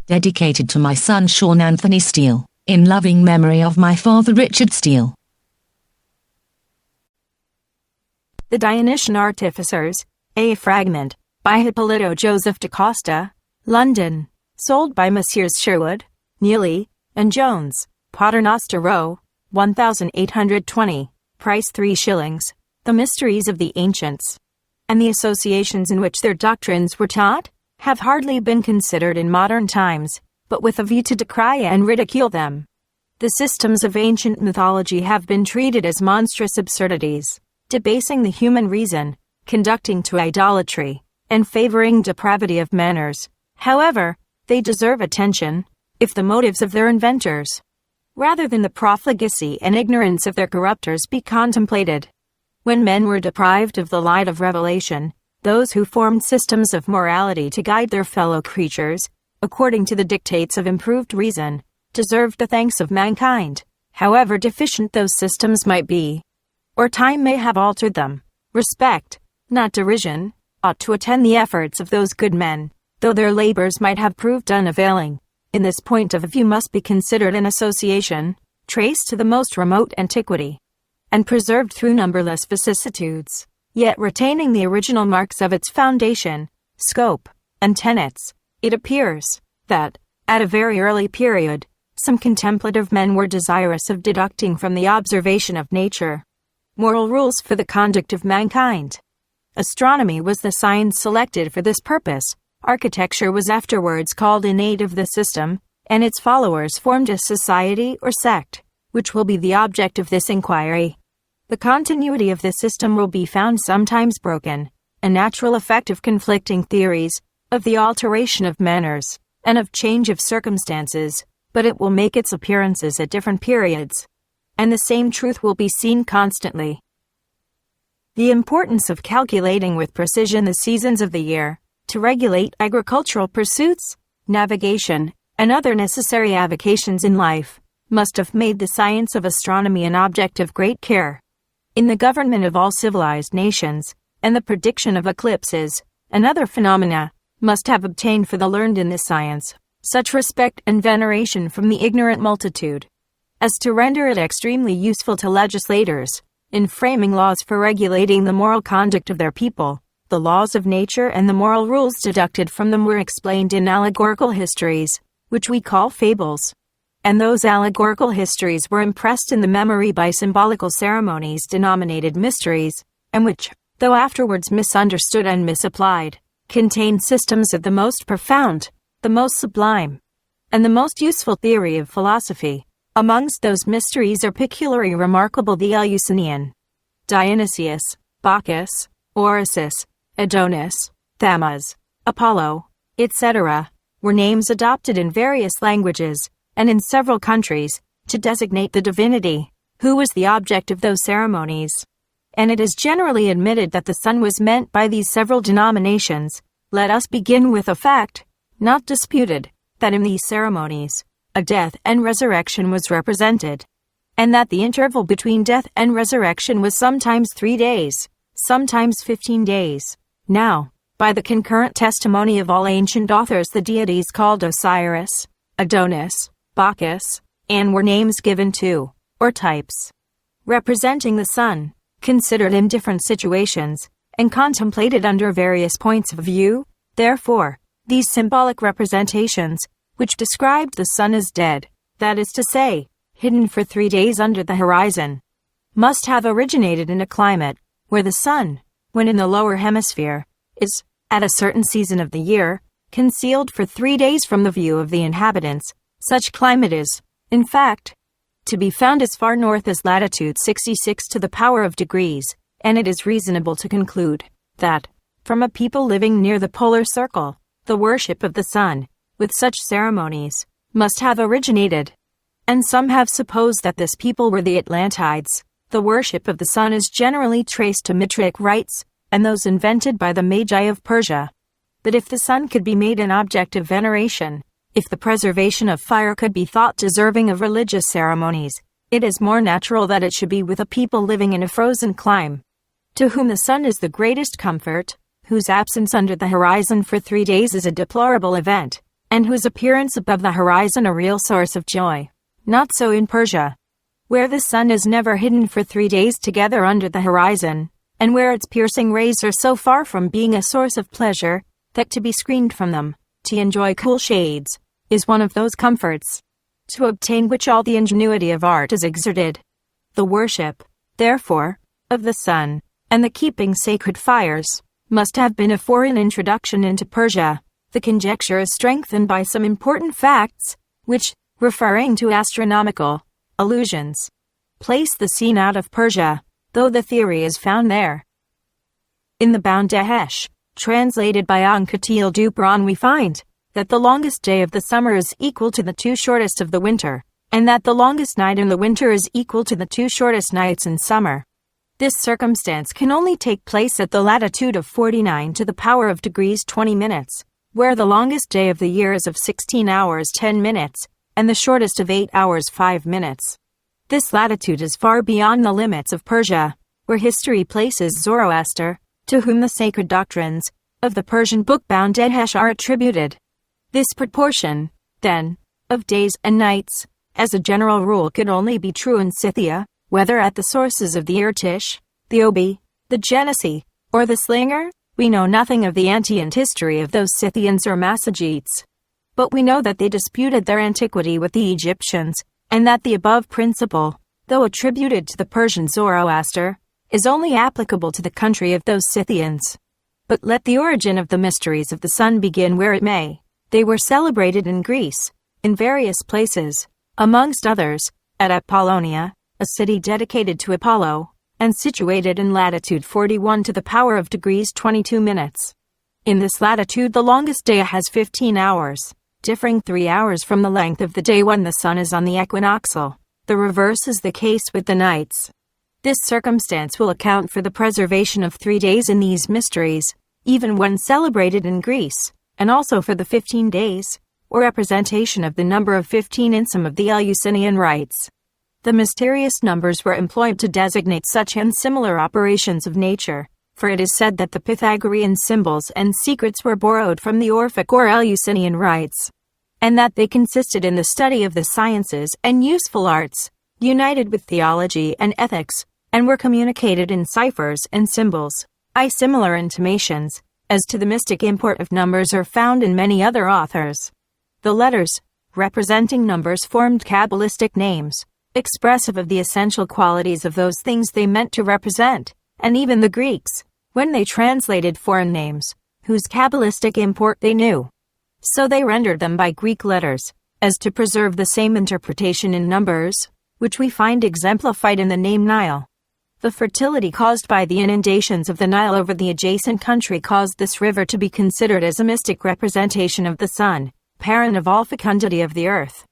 dedicated to my son Sean Anthony Steele, in loving memory of my father Richard Steele. The Dionysian Artificers, a fragment, by Hippolyto Joseph de Costa, London, sold by Messrs. Sherwood, Neely, and Jones, Paternoster Row, 1820, price 3 shillings, The Mysteries of the Ancients, and the associations in which their doctrines were taught, have hardly been considered in modern times, but with a view to decry and ridicule them. The systems of ancient mythology have been treated as monstrous absurdities, debasing the human reason, conducting to idolatry, and favoring depravity of manners. However, they deserve attention, if the motives of their inventors, rather than the profligacy and ignorance of their corruptors, be contemplated. When men were deprived of the light of revelation, those who formed systems of morality to guide their fellow creatures, according to the dictates of improved reason, deserved the thanks of mankind, however deficient those systems might be, or time may have altered them. Respect, not derision, ought to attend the efforts of those good men, though their labors might have proved unavailing. In this point of view must be considered an association, traced to the most remote antiquity, and preserved through numberless vicissitudes, yet retaining the original marks of its foundation, scope, and tenets. It appears that, at a very early period, some contemplative men were desirous of deducting from the observation of nature moral rules for the conduct of mankind. Astronomy was the science selected for this purpose. Architecture was afterwards called innate of the system, and its followers formed a society or sect, which will be the object of this inquiry. The continuity of the system will be found sometimes broken, a natural effect of conflicting theories, of the alteration of manners, and of change of circumstances, but it will make its appearances at different periods, and the same truth will be seen constantly. The importance of calculating with precision the seasons of the year, to regulate agricultural pursuits, navigation, and other necessary avocations in life, must have made the science of astronomy an object of great care. In the government of all civilized nations, and the prediction of eclipses, and other phenomena, must have obtained for the learned in this science such respect and veneration from the ignorant multitude, as to render it extremely useful to legislators, in framing laws for regulating the moral conduct of their people. The laws of nature and the moral rules deducted from them were explained in allegorical histories, which we call fables. And those allegorical histories were impressed in the memory by symbolical ceremonies denominated mysteries, and which, though afterwards misunderstood and misapplied, contain systems of the most profound, the most sublime, and the most useful theory of philosophy. Amongst those mysteries are peculiarly remarkable the Eleusinian, Dionysius, Bacchus, Orisis, Adonis, Thammuz, Apollo, etc., were names adopted in various languages, and in several countries, to designate the divinity, who was the object of those ceremonies. And it is generally admitted that the sun was meant by these several denominations. Let us begin with a fact, not disputed, that in these ceremonies, a death and resurrection was represented, and that the interval between death and resurrection was sometimes 3 days, sometimes 15 days. Now, by the concurrent testimony of all ancient authors, the deities called Osiris, Adonis, Bacchus, and were names given to, or types, representing the sun, considered in different situations, and contemplated under various points of view. Therefore, these symbolic representations, which described the sun as dead, that is to say, hidden for 3 days under the horizon, must have originated in a climate where the sun, when in the lower hemisphere, is, at a certain season of the year, concealed for 3 days from the view of the inhabitants. Such climate is, in fact, to be found as far north as latitude 66 to the power of degrees, and it is reasonable to conclude that, from a people living near the polar circle, the worship of the sun, with such ceremonies, must have originated. And some have supposed that this people were the Atlantides. The worship of the sun is generally traced to Mitric rites, and those invented by the Magi of Persia. But if the sun could be made an object of veneration, if the preservation of fire could be thought deserving of religious ceremonies, it is more natural that it should be with a people living in a frozen clime, to whom the sun is the greatest comfort, whose absence under the horizon for 3 days is a deplorable event, and whose appearance above the horizon a real source of joy. Not so in Persia, where the sun is never hidden for 3 days together under the horizon, and where its piercing rays are so far from being a source of pleasure, that to be screened from them, to enjoy cool shades, is one of those comforts, to obtain which all the ingenuity of art is exerted. The worship, therefore, of the sun, and the keeping sacred fires, must have been a foreign introduction into Persia. The conjecture is strengthened by some important facts, which, referring to astronomical allusions, place the scene out of Persia, though the theory is found there. In the Boundehesh, translated by Anquetil Dupron, we find that the longest day of the summer is equal to the 2 shortest of the winter, and that the longest night in the winter is equal to the 2 shortest nights in summer. This circumstance can only take place at the latitude of 49 to the power of degrees 20 minutes, where the longest day of the year is of 16 hours 10 minutes, and the shortest of 8 hours 5 minutes. This latitude is far beyond the limits of Persia, where history places Zoroaster, to whom the sacred doctrines of the Persian book Boundehesh are attributed. This proportion, then, of days and nights, as a general rule could only be true in Scythia, whether at the sources of the Irtish, the Obi, the Genesee, or the Slinger. We know nothing of the antient history of those Scythians or Massagetes, but we know that they disputed their antiquity with the Egyptians, and that the above principle, though attributed to the Persian Zoroaster, is only applicable to the country of those Scythians. But let the origin of the mysteries of the sun begin where it may. They were celebrated in Greece, in various places, amongst others, at Apollonia, a city dedicated to Apollo, and situated in latitude 41 to the power of degrees 22 minutes. In this latitude the longest day has 15 hours, differing 3 hours from the length of the day when the sun is on the equinoxial. The reverse is the case with the nights. This circumstance will account for the preservation of 3 days in these mysteries, even when celebrated in Greece, and also for the 15 days, or representation of the number of 15 in some of the Eleusinian rites. The mysterious numbers were employed to designate such and similar operations of nature, for it is said that the Pythagorean symbols and secrets were borrowed from the Orphic or Eleusinian rites, and that they consisted in the study of the sciences and useful arts, united with theology and ethics, and were communicated in ciphers and symbols. Similar intimations as to the mystic import of numbers are found in many other authors. The letters, representing numbers, formed Kabbalistic names, expressive of the essential qualities of those things they meant to represent, and even the Greeks, when they translated foreign names, whose Kabbalistic import they knew, so they rendered them by Greek letters, as to preserve the same interpretation in numbers, which we find exemplified in the name Nile. The fertility caused by the inundations of the Nile over the adjacent country caused this river to be considered as a mystic representation of the sun, parent of all fecundity of the earth,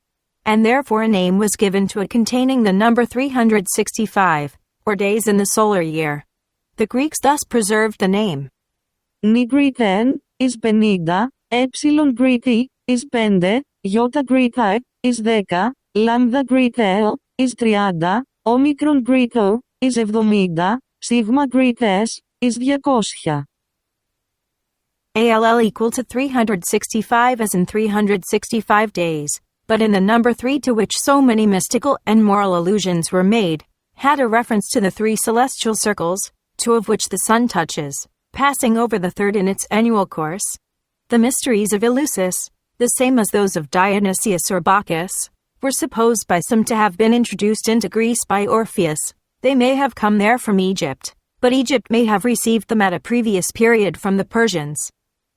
and therefore a name was given to it containing the number 365, or days in the solar year. The Greeks thus preserved the name. Nigriten is 50, epsilon Griti is 5, iota Gritae is 10, lambda Gritae is 30, omicron Grito is 70, sigma Grites is 200. ALL equal to 365 as in 365 days, but in the number 3 to which so many mystical and moral allusions were made, had a reference to the 3 celestial circles, 2 of which the sun touches, passing over the third in its annual course. The mysteries of Eleusis, the same as those of Dionysius or Bacchus, were supposed by some to have been introduced into Greece by Orpheus. They may have come there from Egypt, but Egypt may have received them at a previous period from the Persians,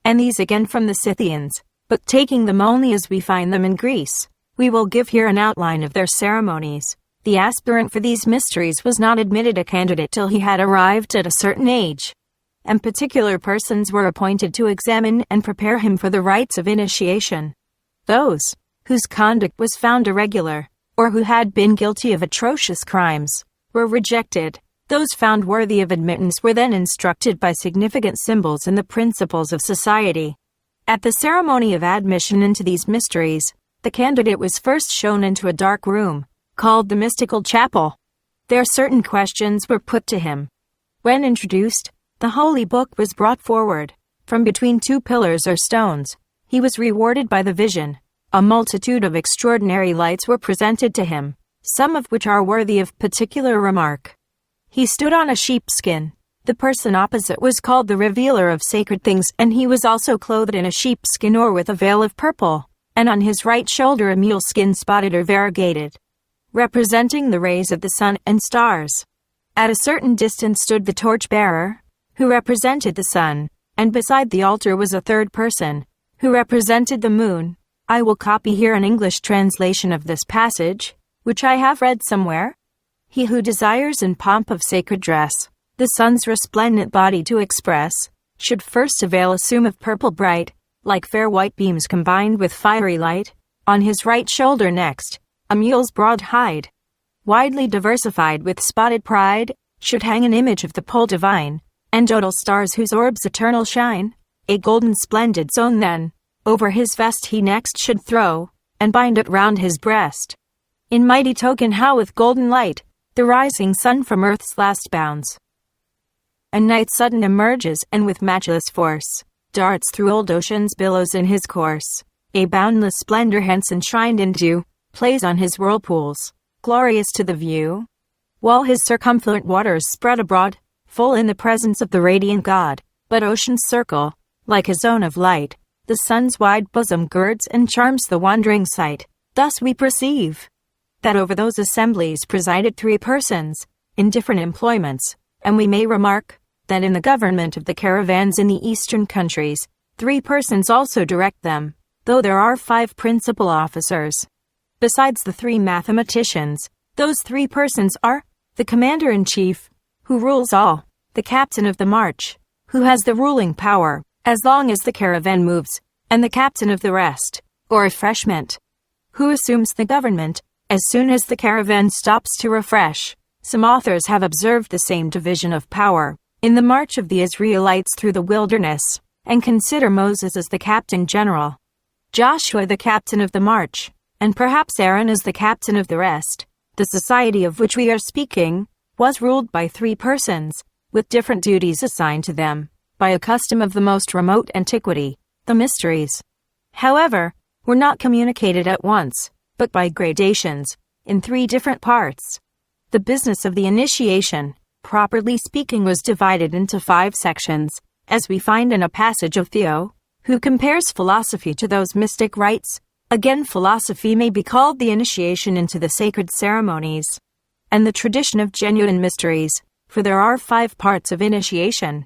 and these again from the Scythians, but taking them only as we find them in Greece. We will give here an outline of their ceremonies. The aspirant for these mysteries was not admitted a candidate till he had arrived at a certain age, and particular persons were appointed to examine and prepare him for the rites of initiation. Those whose conduct was found irregular, or who had been guilty of atrocious crimes, were rejected. Those found worthy of admittance were then instructed by significant symbols in the principles of society. At the ceremony of admission into these mysteries, the candidate was first shown into a dark room, called the mystical chapel. There certain questions were put to him. When introduced, the holy book was brought forward, from between 2 pillars or stones, He was rewarded by the vision. A multitude of extraordinary lights were presented to him, some of which are worthy of particular remark. He stood on a sheepskin. The person opposite was called the revealer of sacred things, and he was also clothed in a sheepskin or with a veil of purple, and on his right shoulder a mule skin spotted or variegated, representing the rays of the sun and stars. At a certain distance stood the torch-bearer, who represented the sun, and beside the altar was a third person, who represented the moon. I will copy here an English translation of this passage, which I have read somewhere. He who desires in pomp of sacred dress, the sun's resplendent body to express, should first a veil assume of purple bright, like fair white beams combined with fiery light. On his right shoulder next, a mule's broad hide, widely diversified with spotted pride, should hang an image of the pole divine, and total stars whose orbs eternal shine. A golden splendid zone then, over his vest he next should throw, and bind it round his breast. In mighty token how with golden light, the rising sun from earth's last bounds, and night sudden emerges, and with matchless force, darts through old ocean's billows in his course. A boundless splendor hence enshrined in dew, plays on his whirlpools, glorious to the view, while his circumfluent waters spread abroad, full in the presence of the radiant God. But ocean's circle, like a zone of light, the sun's wide bosom girds and charms the wandering sight. Thus we perceive that over those assemblies presided three persons, in different employments, and we may remark that in the government of the caravans in the eastern countries, three persons also direct them, though there are 5 principal officers. Besides the 3 mathematicians, those 3 persons are the commander-in-chief, who rules all, the captain of the march, who has the ruling power, as long as the caravan moves, and the captain of the rest, or refreshment, who assumes the government, as soon as the caravan stops to refresh. Some authors have observed the same division of power in the march of the Israelites through the wilderness, and consider Moses as the captain general, Joshua the captain of the march, and perhaps Aaron as the captain of the rest. The society of which we are speaking was ruled by 3 persons, with different duties assigned to them, by a custom of the most remote antiquity. The mysteries, however, were not communicated at once, but by gradations, in 3 different parts. The business of the initiation, properly speaking, was divided into 5 sections, as we find in a passage of Theo, who compares philosophy to those mystic rites. Again, philosophy may be called the initiation into the sacred ceremonies, and the tradition of genuine mysteries, for there are 5 parts of initiation.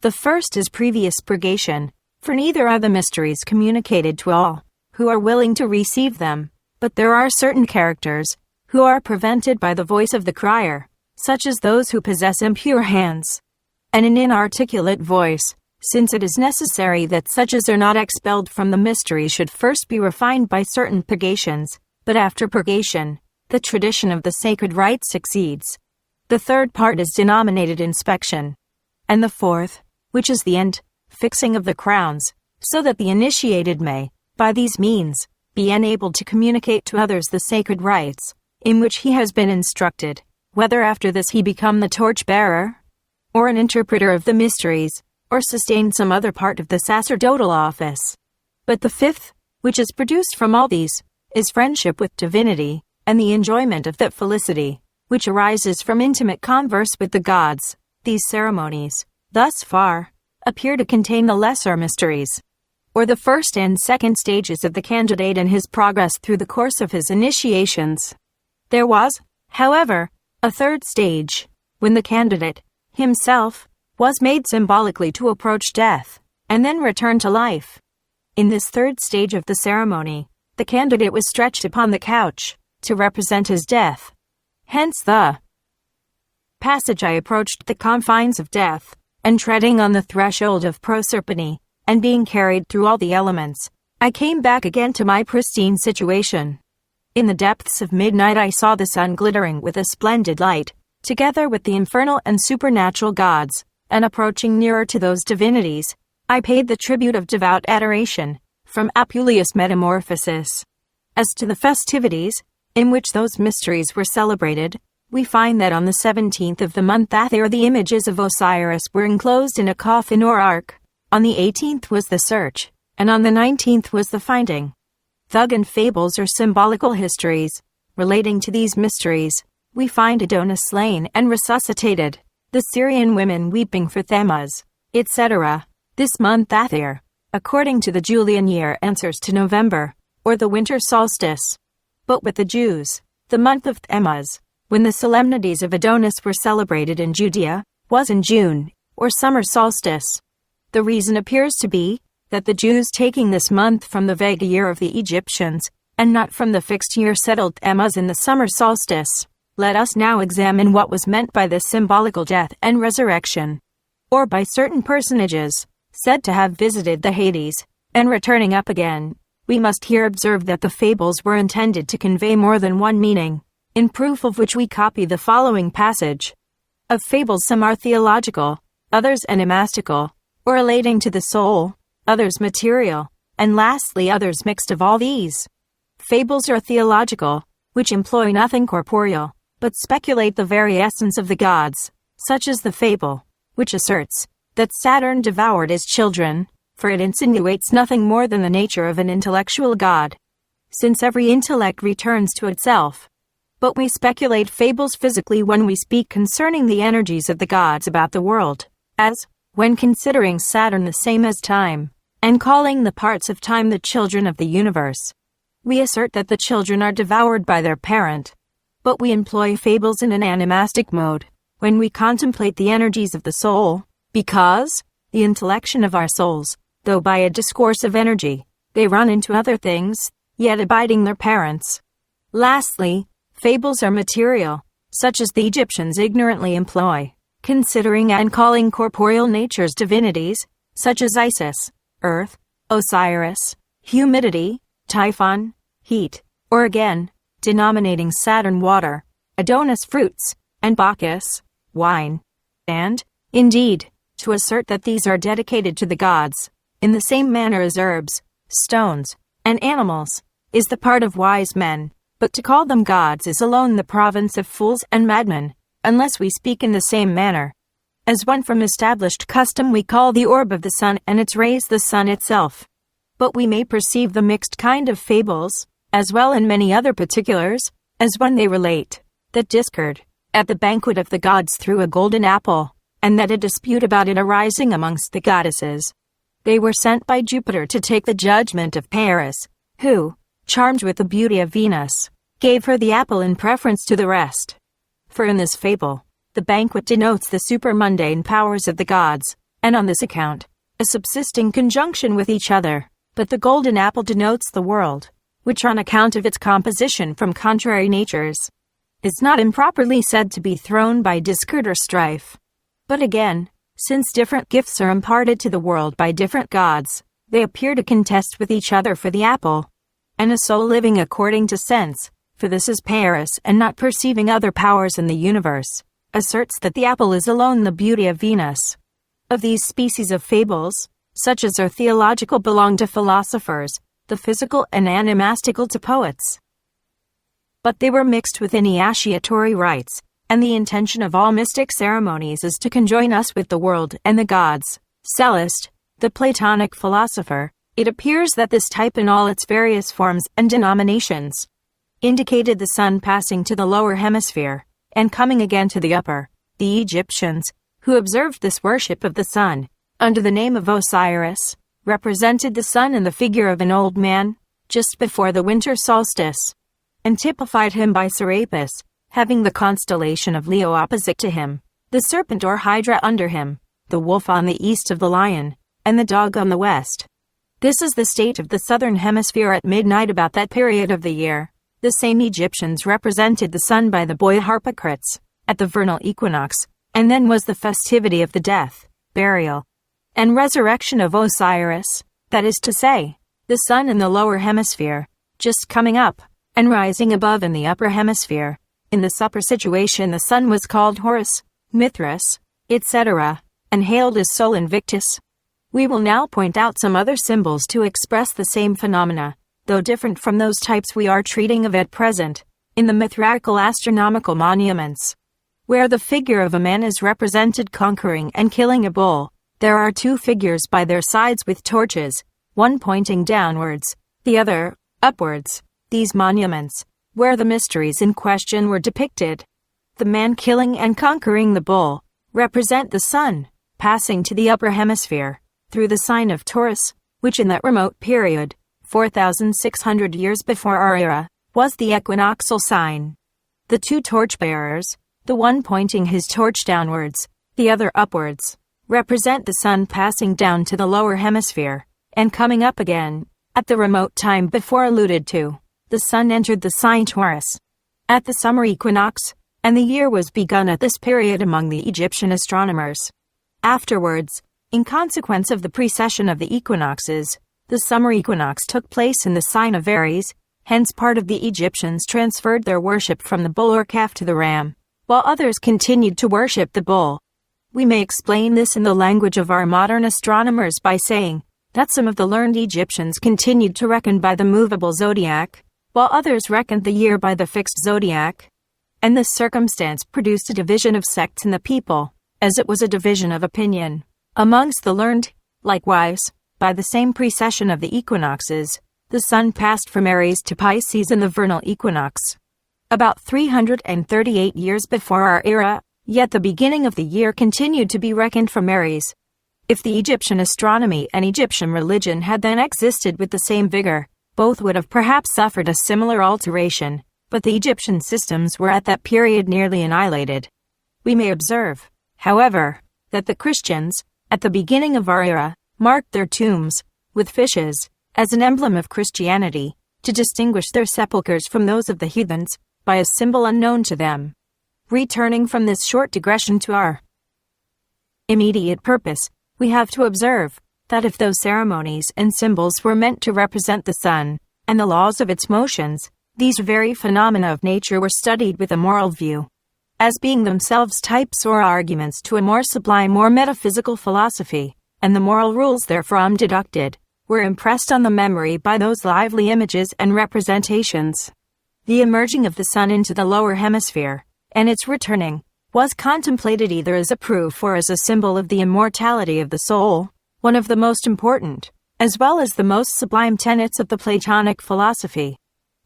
The first is previous purgation, for neither are the mysteries communicated to all who are willing to receive them, but there are certain characters who are prevented by the voice of the crier, such as those who possess impure hands and an inarticulate voice, since it is necessary that such as are not expelled from the mystery should first be refined by certain purgations, but after purgation, the tradition of the sacred rite succeeds. The third part is denominated inspection, and the fourth, which is the end, fixing of the crowns, so that the initiated may, by these means, be enabled to communicate to others the sacred rites, in which he has been instructed, whether after this he become the torch-bearer, or an interpreter of the mysteries, or sustain some other part of the sacerdotal office. But the fifth, which is produced from all these, is friendship with divinity, and the enjoyment of that felicity, which arises from intimate converse with the gods. These ceremonies, thus far, appear to contain the lesser mysteries, or the first and second stages of the candidate in his progress through the course of his initiations. There was, however, a third stage, when the candidate, himself, was made symbolically to approach death, and then return to life. In this third stage of the ceremony, the candidate was stretched upon the couch, to represent his death. Hence the passage, I approached the confines of death, and treading on the threshold of Proserpine, and being carried through all the elements, I came back again to my pristine situation. In the depths of midnight I saw the sun glittering with a splendid light, together with the infernal and supernatural gods, and approaching nearer to those divinities, I paid the tribute of devout adoration, from Apuleius' Metamorphosis. As to the festivities, in which those mysteries were celebrated, we find that on the 17th of the month Athyr the images of Osiris were enclosed in a coffin or ark. On the 18th was the search, and on the 19th was the finding. Thug and fables are symbolical histories. Relating to these mysteries, we find Adonis slain and resuscitated, the Syrian women weeping for Thammuz, etc. This month Athir, according to the Julian year, answers to November, or the winter solstice. But with the Jews, the month of Thammuz, when the solemnities of Adonis were celebrated in Judea, was in June, or summer solstice. The reason appears to be that the Jews, taking this month from the vague year of the Egyptians, and not from the fixed year, settled Thammuz in the summer solstice. Let us now examine what was meant by this symbolical death and resurrection, or by certain personages, said to have visited the Hades, and returning up again. We must here observe that the fables were intended to convey more than one meaning, in proof of which we copy the following passage. Of fables some are theological, others enigmastical, or relating to the soul, others material, and lastly others mixed of all these. Fables are theological, which employ nothing corporeal, but speculate the very essence of the gods, such as the fable, which asserts that Saturn devoured his children, for it insinuates nothing more than the nature of an intellectual god, since every intellect returns to itself. But we speculate fables physically when we speak concerning the energies of the gods about the world, as, when considering Saturn the same as time, and calling the parts of time the children of the universe, we assert that the children are devoured by their parent. But we employ fables in an animastic mode, when we contemplate the energies of the soul, because the intellection of our souls, though by a discourse of energy, they run into other things, yet abiding their parents. Lastly, fables are material, such as the Egyptians ignorantly employ, considering and calling corporeal natures divinities, such as Isis, earth, Osiris, humidity, Typhon, heat, or again, denominating Saturn water, Adonis fruits, and Bacchus, wine. And, indeed, to assert that these are dedicated to the gods, in the same manner as herbs, stones, and animals, is the part of wise men, but to call them gods is alone the province of fools and madmen, unless we speak in the same manner. As one from established custom we call the orb of the sun and its rays the sun itself. But we may perceive the mixed kind of fables, as well in many other particulars, as when they relate that Discord, at the banquet of the gods, threw a golden apple, and that a dispute about it arising amongst the goddesses, they were sent by Jupiter to take the judgment of Paris, who, charmed with the beauty of Venus, gave her the apple in preference to the rest. For in this fable, the banquet denotes the supermundane powers of the gods, and on this account, a subsisting conjunction with each other. But the golden apple denotes the world, which on account of its composition from contrary natures, is not improperly said to be thrown by discord or strife. But again, since different gifts are imparted to the world by different gods, they appear to contest with each other for the apple. And a soul living according to sense, for this is Paris, and not perceiving other powers in the universe, asserts that the apple is alone the beauty of Venus. Of these species of fables, such as are theological belong to philosophers, the physical and animastical to poets. But they were mixed with initiatory rites, and the intention of all mystic ceremonies is to conjoin us with the world and the gods. Sallust, the Platonic philosopher, it appears that this type in all its various forms and denominations indicated the sun passing to the lower hemisphere, and coming again to the upper. The Egyptians, who observed this worship of the sun, under the name of Osiris, represented the sun in the figure of an old man, just before the winter solstice, and typified him by Serapis, having the constellation of Leo opposite to him, the serpent or hydra under him, the wolf on the east of the lion, and the dog on the west. This is the state of the southern hemisphere at midnight about that period of the year. The same Egyptians represented the sun by the boy Harpocrates, at the vernal equinox, and then was the festivity of the death, burial, and resurrection of Osiris, that is to say, the sun in the lower hemisphere, just coming up, and rising above in the upper hemisphere. In the supper situation the sun was called Horus, Mithras, etc., and hailed as Sol Invictus. We will now point out some other symbols to express the same phenomena, though different from those types we are treating of at present, in the Mithrical astronomical monuments, where the figure of a man is represented conquering and killing a bull. There are two figures by their sides with torches, one pointing downwards, the other upwards. These monuments, where the mysteries in question were depicted, the man killing and conquering the bull, represent the sun, passing to the upper hemisphere, through the sign of Taurus, which in that remote period, 4,600 years before our era, was the equinoxial sign. The two torchbearers, the one pointing his torch downwards, the other upwards, represent the sun passing down to the lower hemisphere, and coming up again, at the remote time before alluded to. The sun entered the sign Taurus at the summer equinox, and the year was begun at this period among the Egyptian astronomers. Afterwards, in consequence of the precession of the equinoxes, the summer equinox took place in the sign of Aries, hence part of the Egyptians transferred their worship from the bull or calf to the ram, while others continued to worship the bull. We may explain this in the language of our modern astronomers by saying that some of the learned Egyptians continued to reckon by the movable zodiac, while others reckoned the year by the fixed zodiac. And this circumstance produced a division of sects in the people, as it was a division of opinion amongst the learned. Likewise, by the same precession of the equinoxes, the sun passed from Aries to Pisces in the vernal equinox, about 338 years before our era, yet the beginning of the year continued to be reckoned from Aries. If the Egyptian astronomy and Egyptian religion had then existed with the same vigor, both would have perhaps suffered a similar alteration, but the Egyptian systems were at that period nearly annihilated. We may observe, however, that the Christians, at the beginning of our era, marked their tombs with fishes, as an emblem of Christianity, to distinguish their sepulchres from those of the heathens, by a symbol unknown to them. Returning from this short digression to our immediate purpose, we have to observe that if those ceremonies and symbols were meant to represent the sun and the laws of its motions, these very phenomena of nature were studied with a moral view, as being themselves types or arguments to a more sublime or metaphysical philosophy, and the moral rules therefrom deducted were impressed on the memory by those lively images and representations. The emerging of the sun into the lower hemisphere, and its returning, was contemplated either as a proof or as a symbol of the immortality of the soul, one of the most important, as well as the most sublime tenets of the Platonic philosophy.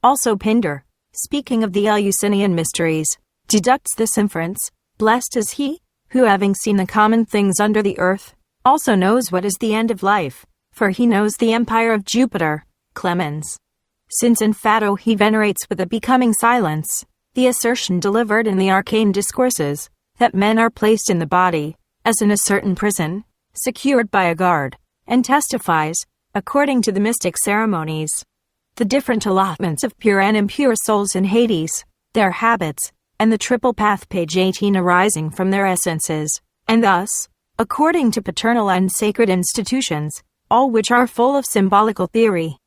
Also Pindar, speaking of the Eleusinian mysteries, deducts this inference: blessed is he, who having seen the common things under the earth, also knows what is the end of life, for he knows the empire of Jupiter. Clemens. Since in Fato he venerates with a becoming silence the assertion delivered in the arcane discourses, that men are placed in the body, as in a certain prison, secured by a guard, and testifies, according to the mystic ceremonies, the different allotments of pure and impure souls in Hades, their habits, and the triple path page 18 arising from their essences, and thus, according to paternal and sacred institutions, all which are full of symbolical theory,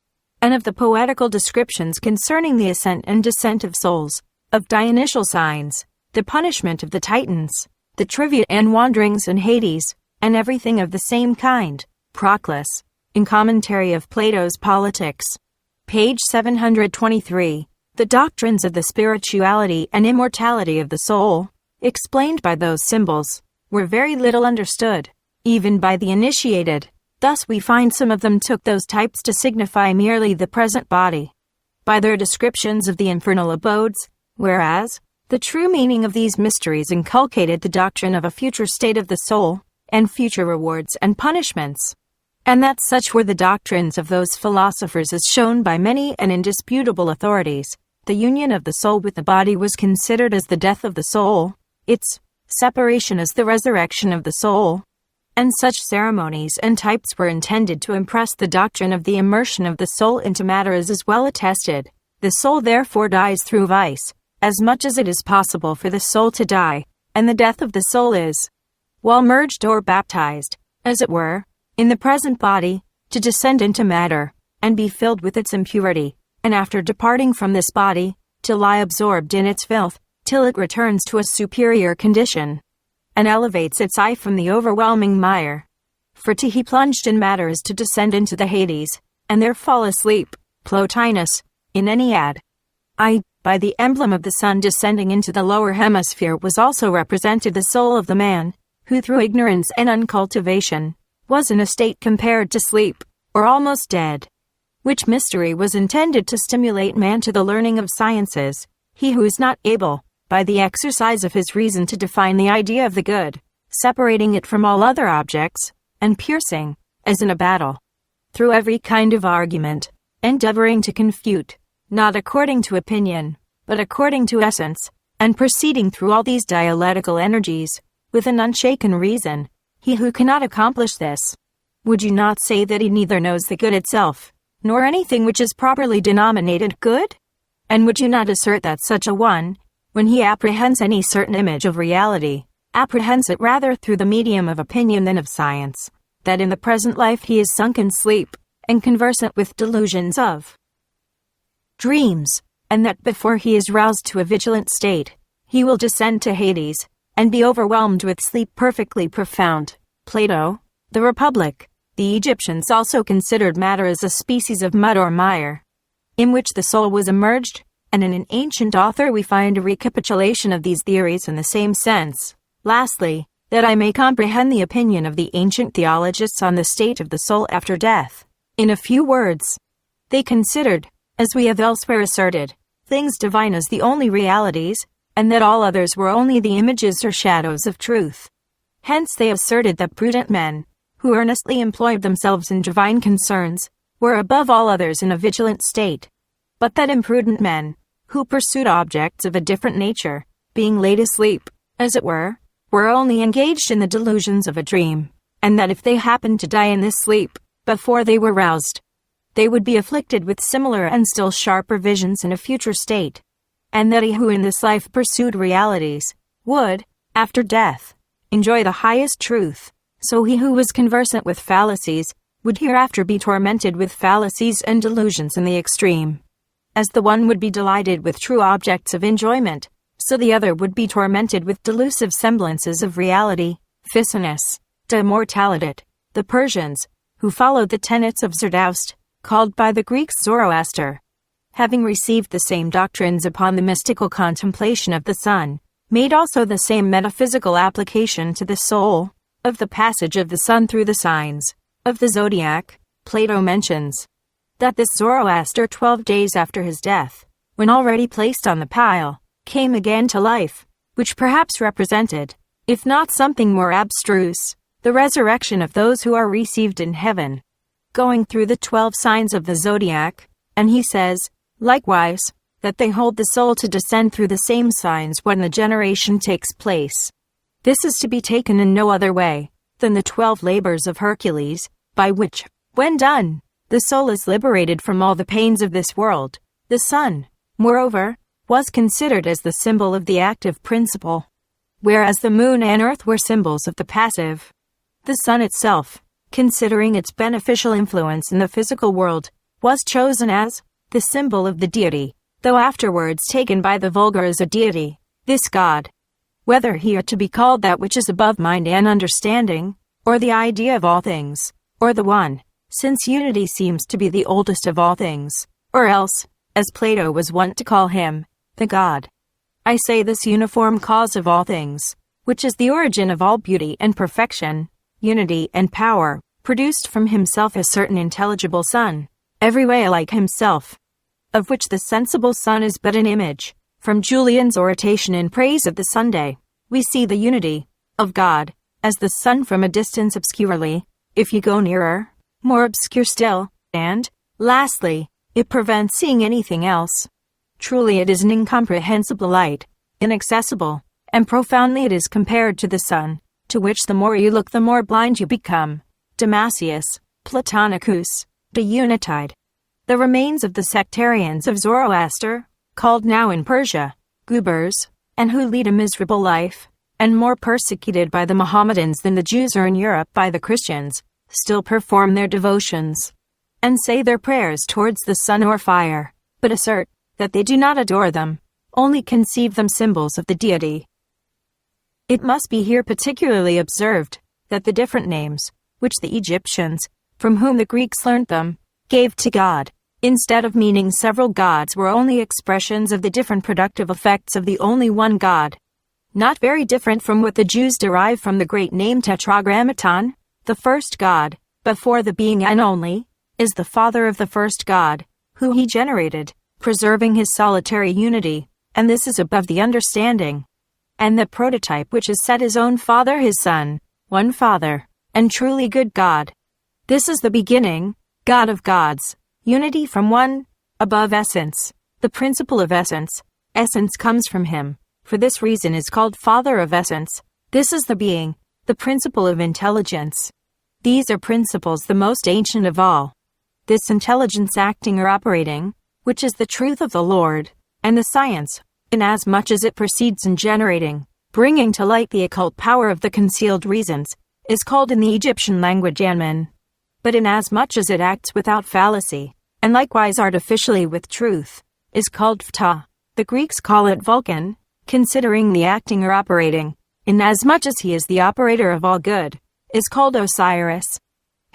and of the poetical descriptions concerning the ascent and descent of souls, of Dionysian signs, the punishment of the Titans, the trivia and wanderings in Hades, and everything of the same kind. Proclus, in Commentary of Plato's Politics, page 723, the doctrines of the spirituality and immortality of the soul, explained by those symbols, were very little understood, even by the initiated. Thus we find some of them took those types to signify merely the present body, by their descriptions of the infernal abodes, whereas the true meaning of these mysteries inculcated the doctrine of a future state of the soul, and future rewards and punishments, and that such were the doctrines of those philosophers as shown by many and indisputable authorities. The union of the soul with the body was considered as the death of the soul, its separation as the resurrection of the soul, and such ceremonies and types were intended to impress the doctrine of the immersion of the soul into matter as is well attested. The soul therefore dies through vice, as much as it is possible for the soul to die, and the death of the soul is, while merged or baptized, as it were, in the present body, to descend into matter, and be filled with its impurity, and after departing from this body, to lie absorbed in its filth, till it returns to a superior condition, and elevates its eye from the overwhelming mire. For to he plunged in matter is to descend into the Hades, and there fall asleep. Plotinus, in Ennead. By the emblem of the sun descending into the lower hemisphere was also represented the soul of the man, who through ignorance and uncultivation, was in a state compared to sleep, or almost dead. Which mystery was intended to stimulate man to the learning of sciences, he who is not able, by the exercise of his reason to define the idea of the good, separating it from all other objects, and piercing, as in a battle, through every kind of argument, endeavoring to confute, not according to opinion, but according to essence, and proceeding through all these dialectical energies, with an unshaken reason, he who cannot accomplish this, would you not say that he neither knows the good itself, nor anything which is properly denominated good? And would you not assert that such a one, when he apprehends any certain image of reality, apprehends it rather through the medium of opinion than of science, that in the present life he is sunk in sleep, and conversant with delusions of dreams, and that before he is roused to a vigilant state, he will descend to Hades, and be overwhelmed with sleep perfectly profound. Plato, The Republic. The Egyptians also considered matter as a species of mud or mire, in which the soul was immerged, and in an ancient author we find a recapitulation of these theories in the same sense. Lastly, that I may comprehend the opinion of the ancient theologists on the state of the soul after death. In a few words, they considered, as we have elsewhere asserted, things divine as the only realities, and that all others were only the images or shadows of truth. Hence they asserted that prudent men, who earnestly employed themselves in divine concerns, were above all others in a vigilant state, but that imprudent men, who pursued objects of a different nature, being laid asleep, as it were only engaged in the delusions of a dream, and that if they happened to die in this sleep, before they were roused, they would be afflicted with similar and still sharper visions in a future state, and that he who in this life pursued realities, would, after death, enjoy the highest truth, so he who was conversant with fallacies, would hereafter be tormented with fallacies and delusions in the extreme. As the one would be delighted with true objects of enjoyment, so the other would be tormented with delusive semblances of reality. Phicinus, De Mortalitate. The Persians, who followed the tenets of Zerdust, called by the Greeks Zoroaster, having received the same doctrines upon the mystical contemplation of the sun, made also the same metaphysical application to the soul, of the passage of the sun through the signs of the zodiac. Plato mentions that this Zoroaster 12 days after his death, when already placed on the pile, came again to life, which perhaps represented, if not something more abstruse, the resurrection of those who are received in heaven, going through the 12 signs of the zodiac, and he says, likewise, that they hold the soul to descend through the same signs when the generation takes place. This is to be taken in no other way than the 12 labors of Hercules, by which, when done, the soul is liberated from all the pains of this world. The sun, moreover, was considered as the symbol of the active principle, whereas the moon and earth were symbols of the passive. The sun itself, considering its beneficial influence in the physical world, was chosen as the symbol of the deity, though afterwards taken by the vulgar as a deity. This God, whether he are to be called that which is above mind and understanding, or the idea of all things, or the one, since unity seems to be the oldest of all things, or else, as Plato was wont to call him, the God. I say this uniform cause of all things, which is the origin of all beauty and perfection, unity and power, produced from himself a certain intelligible Son, every way like himself, of which the sensible Son is but an image. From Julian's oration in praise of the Sunday, we see the unity of God, as the sun from a distance obscurely, if you go nearer, more obscure still, and, lastly, it prevents seeing anything else. Truly it is an incomprehensible light, inaccessible, and profoundly it is compared to the sun, to which the more you look the more blind you become. Damascius, Platonicus, De Unitide. The remains of the sectarians of Zoroaster, called now in Persia, Gubers, and who lead a miserable life, and more persecuted by the Mohammedans than the Jews are in Europe by the Christians, still perform their devotions, and say their prayers towards the sun or fire, but assert that they do not adore them, only conceive them symbols of the deity. It must be here particularly observed that the different names, which the Egyptians, from whom the Greeks learnt them, gave to God, instead of meaning several gods, were only expressions of the different productive effects of the only one God, not very different from what the Jews derive from the great name Tetragrammaton, the first God, before the being and only, is the father of the first God, who he generated, preserving his solitary unity, and this is above the understanding. And the prototype which is set his own Father his Son, one Father, and truly good God. This is the beginning, God of gods, unity from one, above essence, the principle of essence. Essence comes from him, for this reason is called Father of essence. This is the being, the principle of intelligence. These are principles the most ancient of all. This intelligence acting or operating, which is the truth of the Lord, and the science, inasmuch as it proceeds in generating, bringing to light the occult power of the concealed reasons, is called in the Egyptian language Anmen. But inasmuch as it acts without fallacy, and likewise artificially with truth, is called Ptah. The Greeks call it Vulcan, considering the acting or operating, inasmuch as he is the operator of all good, is called Osiris,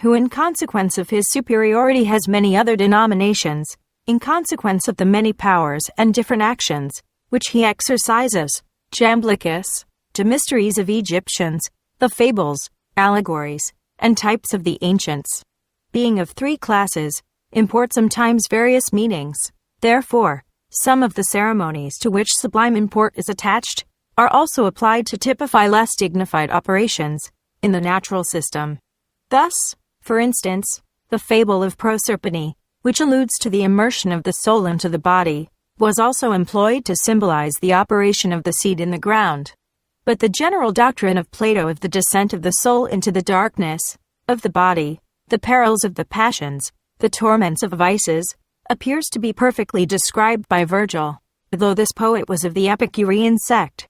who in consequence of his superiority has many other denominations, in consequence of the many powers and different actions, which he exercises, Jamblichus, to mysteries of Egyptians, the fables, allegories, and types of the ancients. Being of three classes, import sometimes various meanings. Therefore, some of the ceremonies to which sublime import is attached are also applied to typify less dignified operations in the natural system. Thus, for instance, the fable of Proserpine, which alludes to the immersion of the soul into the body, was also employed to symbolize the operation of the seed in the ground. But the general doctrine of Plato of the descent of the soul into the darkness of the body, the perils of the passions, the torments of vices, appears to be perfectly described by Virgil, though this poet was of the Epicurean sect.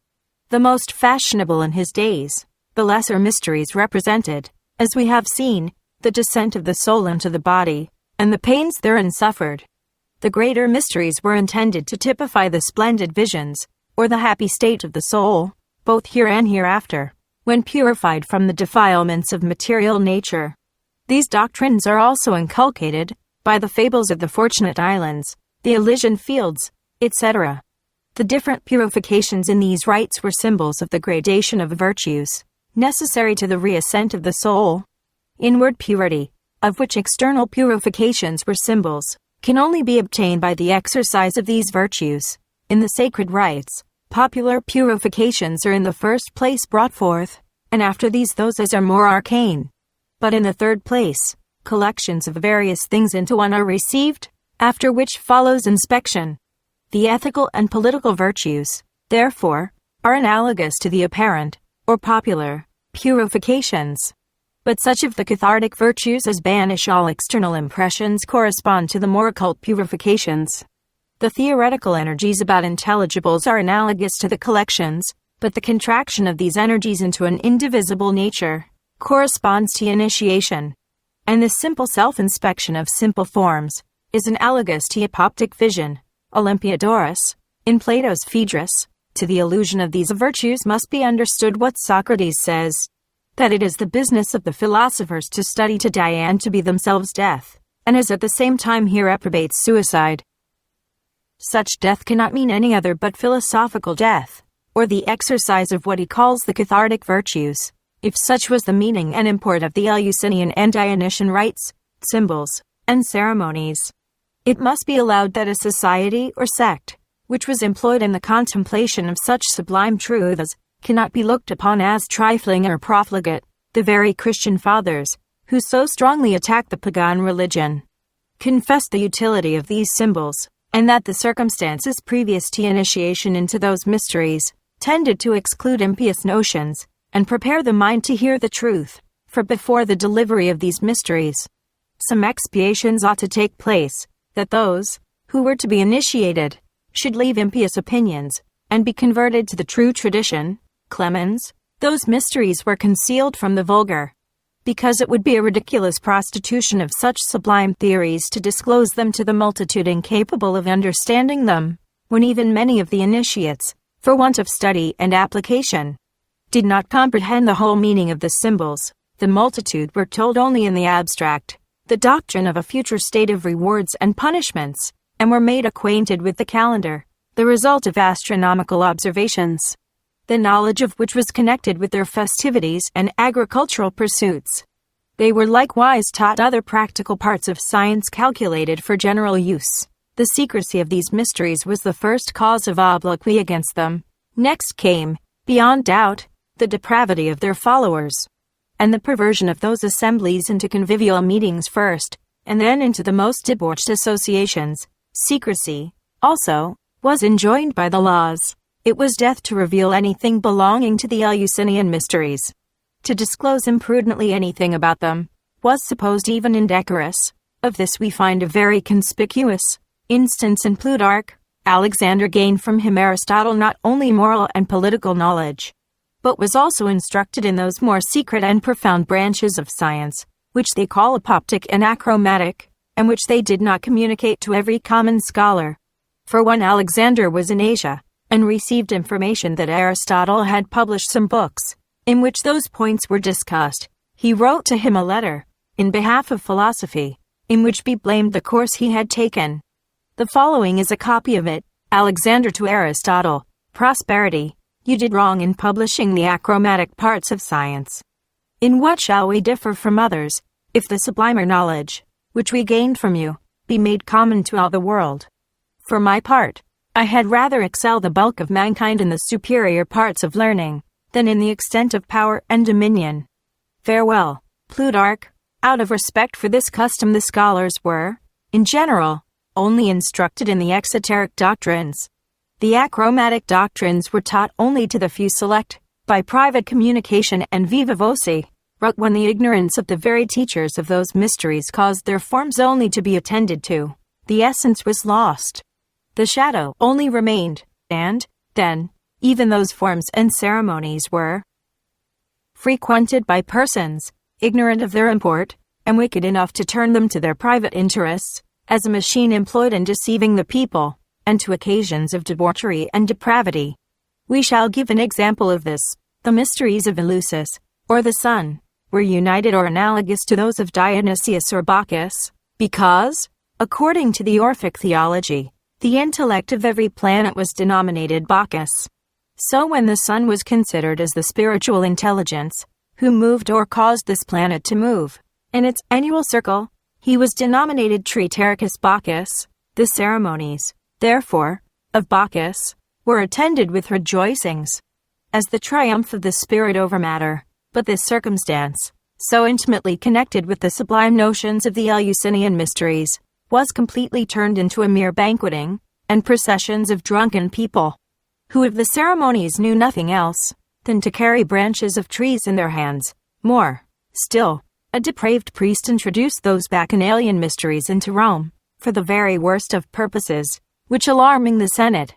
The most fashionable in his days, the lesser mysteries represented, as we have seen, the descent of the soul into the body, and the pains therein suffered. The greater mysteries were intended to typify the splendid visions, or the happy state of the soul, both here and hereafter, when purified from the defilements of material nature. These doctrines are also inculcated by the fables of the Fortunate Islands, the Elysian Fields, etc. The different purifications in these rites were symbols of the gradation of virtues, necessary to the reascent of the soul. Inward purity, of which external purifications were symbols, can only be obtained by the exercise of these virtues. In the sacred rites, popular purifications are in the first place brought forth, and after these those as are more arcane. But in the third place, collections of various things into one are received, after which follows inspection. The ethical and political virtues, therefore, are analogous to the apparent, or popular, purifications. But such of the cathartic virtues as banish all external impressions correspond to the more occult purifications. The theoretical energies about intelligibles are analogous to the collections, but the contraction of these energies into an indivisible nature corresponds to initiation. And the simple self-inspection of simple forms is analogous to apoptic vision, Olympiodorus, in Plato's Phaedrus. To the illusion of these virtues must be understood what Socrates says, that it is the business of the philosophers to study to die and to be themselves death, and is at the same time he reprobates suicide. Such death cannot mean any other but philosophical death, or the exercise of what he calls the cathartic virtues, if such was the meaning and import of the Eleusinian and Dionysian rites, symbols, and ceremonies. It must be allowed that a society or sect, which was employed in the contemplation of such sublime truths, cannot be looked upon as trifling or profligate. The very Christian fathers, who so strongly attacked the pagan religion, confessed the utility of these symbols, and that the circumstances previous to initiation into those mysteries tended to exclude impious notions, and prepare the mind to hear the truth, for before the delivery of these mysteries, some expiations ought to take place, that those who were to be initiated should leave impious opinions, and be converted to the true tradition. Clemens, those mysteries were concealed from the vulgar, because it would be a ridiculous prostitution of such sublime theories to disclose them to the multitude incapable of understanding them, when even many of the initiates, for want of study and application, did not comprehend the whole meaning of the symbols. The multitude were told only in the abstract the doctrine of a future state of rewards and punishments, and were made acquainted with the calendar, the result of astronomical observations, the knowledge of which was connected with their festivities and agricultural pursuits. They were likewise taught other practical parts of science calculated for general use. The secrecy of these mysteries was the first cause of obloquy against them. Next came, beyond doubt, the depravity of their followers, and the perversion of those assemblies into convivial meetings first, and then into the most debauched associations. Secrecy, also, was enjoined by the laws. It was death to reveal anything belonging to the Eleusinian mysteries. To disclose imprudently anything about them was supposed even indecorous. Of this we find a very conspicuous instance in Plutarch. Alexander gained from him Aristotle not only moral and political knowledge, but was also instructed in those more secret and profound branches of science, which they call apoptic and achromatic, and which they did not communicate to every common scholar. For when Alexander was in Asia, and received information that Aristotle had published some books, in which those points were discussed, he wrote to him a letter, in behalf of philosophy, in which he blamed the course he had taken. The following is a copy of it. Alexander to Aristotle: Prosperity, you did wrong in publishing the achromatic parts of science. In what shall we differ from others, if the sublimer knowledge, which we gained from you, be made common to all the world? For my part, I had rather excel the bulk of mankind in the superior parts of learning, than in the extent of power and dominion. Farewell, Plutarch. Out of respect for this custom the scholars were, in general, only instructed in the exoteric doctrines. The achromatic doctrines were taught only to the few select, by private communication and viva voce, but when the ignorance of the very teachers of those mysteries caused their forms only to be attended to, the essence was lost. The shadow only remained, and, then, even those forms and ceremonies were frequented by persons, ignorant of their import, and wicked enough to turn them to their private interests, as a machine employed in deceiving the people, and to occasions of debauchery and depravity. We shall give an example of this. The mysteries of Eleusis, or the sun, were united or analogous to those of Dionysius or Bacchus, because, according to the Orphic theology, the intellect of every planet was denominated Bacchus. So when the sun was considered as the spiritual intelligence, who moved or caused this planet to move, in its annual circle, he was denominated Tritarchus Bacchus. The ceremonies, therefore, of Bacchus, were attended with rejoicings, as the triumph of the spirit over matter. But this circumstance, so intimately connected with the sublime notions of the Eleusinian mysteries, was completely turned into a mere banqueting, and processions of drunken people, who of the ceremonies knew nothing else than to carry branches of trees in their hands. More still, a depraved priest introduced those bacchanalian mysteries into Rome, for the very worst of purposes, which alarming the Senate,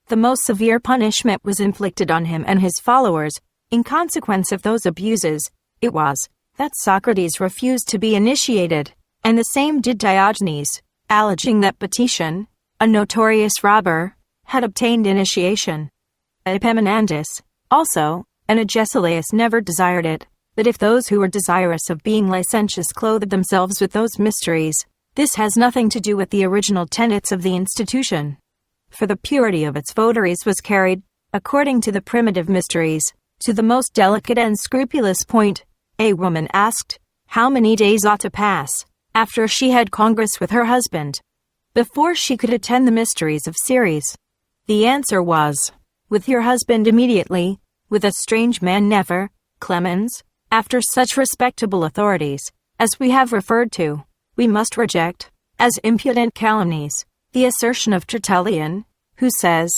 the most severe punishment was inflicted on him and his followers. In consequence of those abuses, it was that Socrates refused to be initiated, and the same did Diogenes, alleging that Patrician, a notorious robber, had obtained initiation. Epaminondas, also, and Agesilaus never desired it, that if those who were desirous of being licentious clothed themselves with those mysteries, this has nothing to do with the original tenets of the institution. For the purity of its votaries was carried, according to the primitive mysteries, to the most delicate and scrupulous point. A woman asked how many days ought to pass, after she had congress with her husband, before she could attend the mysteries of Ceres. The answer was, with your husband immediately, with a strange man never. Clemens, after such respectable authorities, as we have referred to, we must reject, as impudent calumnies, the assertion of Tertullian, who says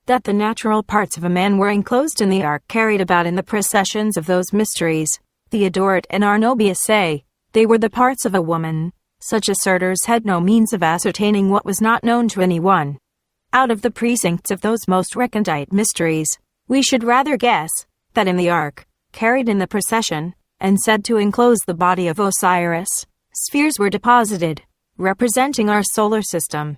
that the natural parts of a man were enclosed in the ark carried about in the processions of those mysteries. Theodoret and Arnobius say they were the parts of a woman. Such assertors had no means of ascertaining what was not known to anyone. Out of the precincts of those most recondite mysteries, we should rather guess that in the ark, carried in the procession, and said to enclose the body of Osiris, spheres were deposited, representing our solar system.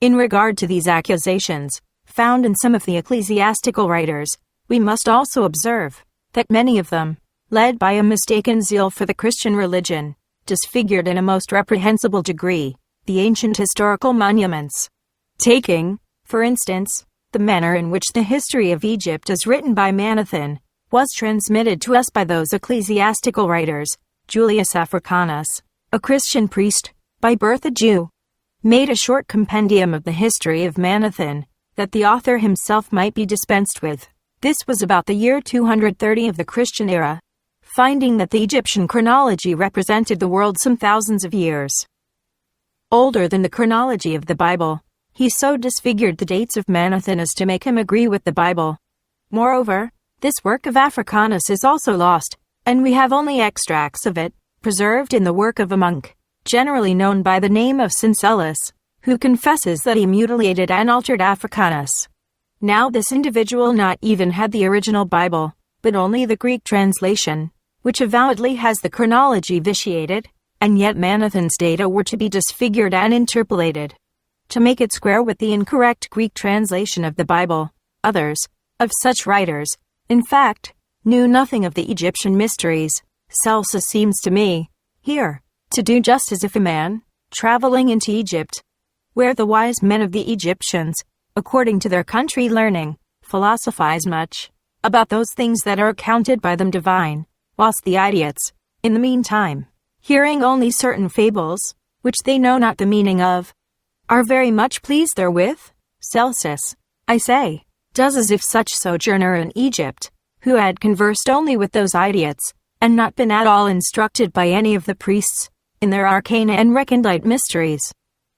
In regard to these accusations, found in some of the ecclesiastical writers, we must also observe that many of them, led by a mistaken zeal for the Christian religion, disfigured in a most reprehensible degree the ancient historical monuments. Taking, for instance, the manner in which the history of Egypt as written by Manethan was transmitted to us by those ecclesiastical writers, Julius Africanus, a Christian priest, by birth a Jew, made a short compendium of the history of Manethan, that the author himself might be dispensed with. This was about the year 230 of the Christian era, finding that the Egyptian chronology represented the world some thousands of years older than the chronology of the Bible. He so disfigured the dates of Manethan as to make him agree with the Bible. Moreover, this work of Africanus is also lost, and we have only extracts of it, preserved in the work of a monk, generally known by the name of Syncellus, who confesses that he mutilated and altered Africanus. Now this individual not even had the original Bible, but only the Greek translation, which avowedly has the chronology vitiated, and yet Manethan's data were to be disfigured and interpolated, to make it square with the incorrect Greek translation of the Bible. Others, of such writers, in fact, knew nothing of the Egyptian mysteries. Celsus seems to me, here, to do just as if a man, traveling into Egypt, where the wise men of the Egyptians, according to their country learning, philosophize much about those things that are accounted by them divine, whilst the idiots, in the meantime, hearing only certain fables, which they know not the meaning of, are very much pleased therewith. Celsus, I say, does as if such sojourner in Egypt, who had conversed only with those idiots, and not been at all instructed by any of the priests, in their arcana and recondite mysteries,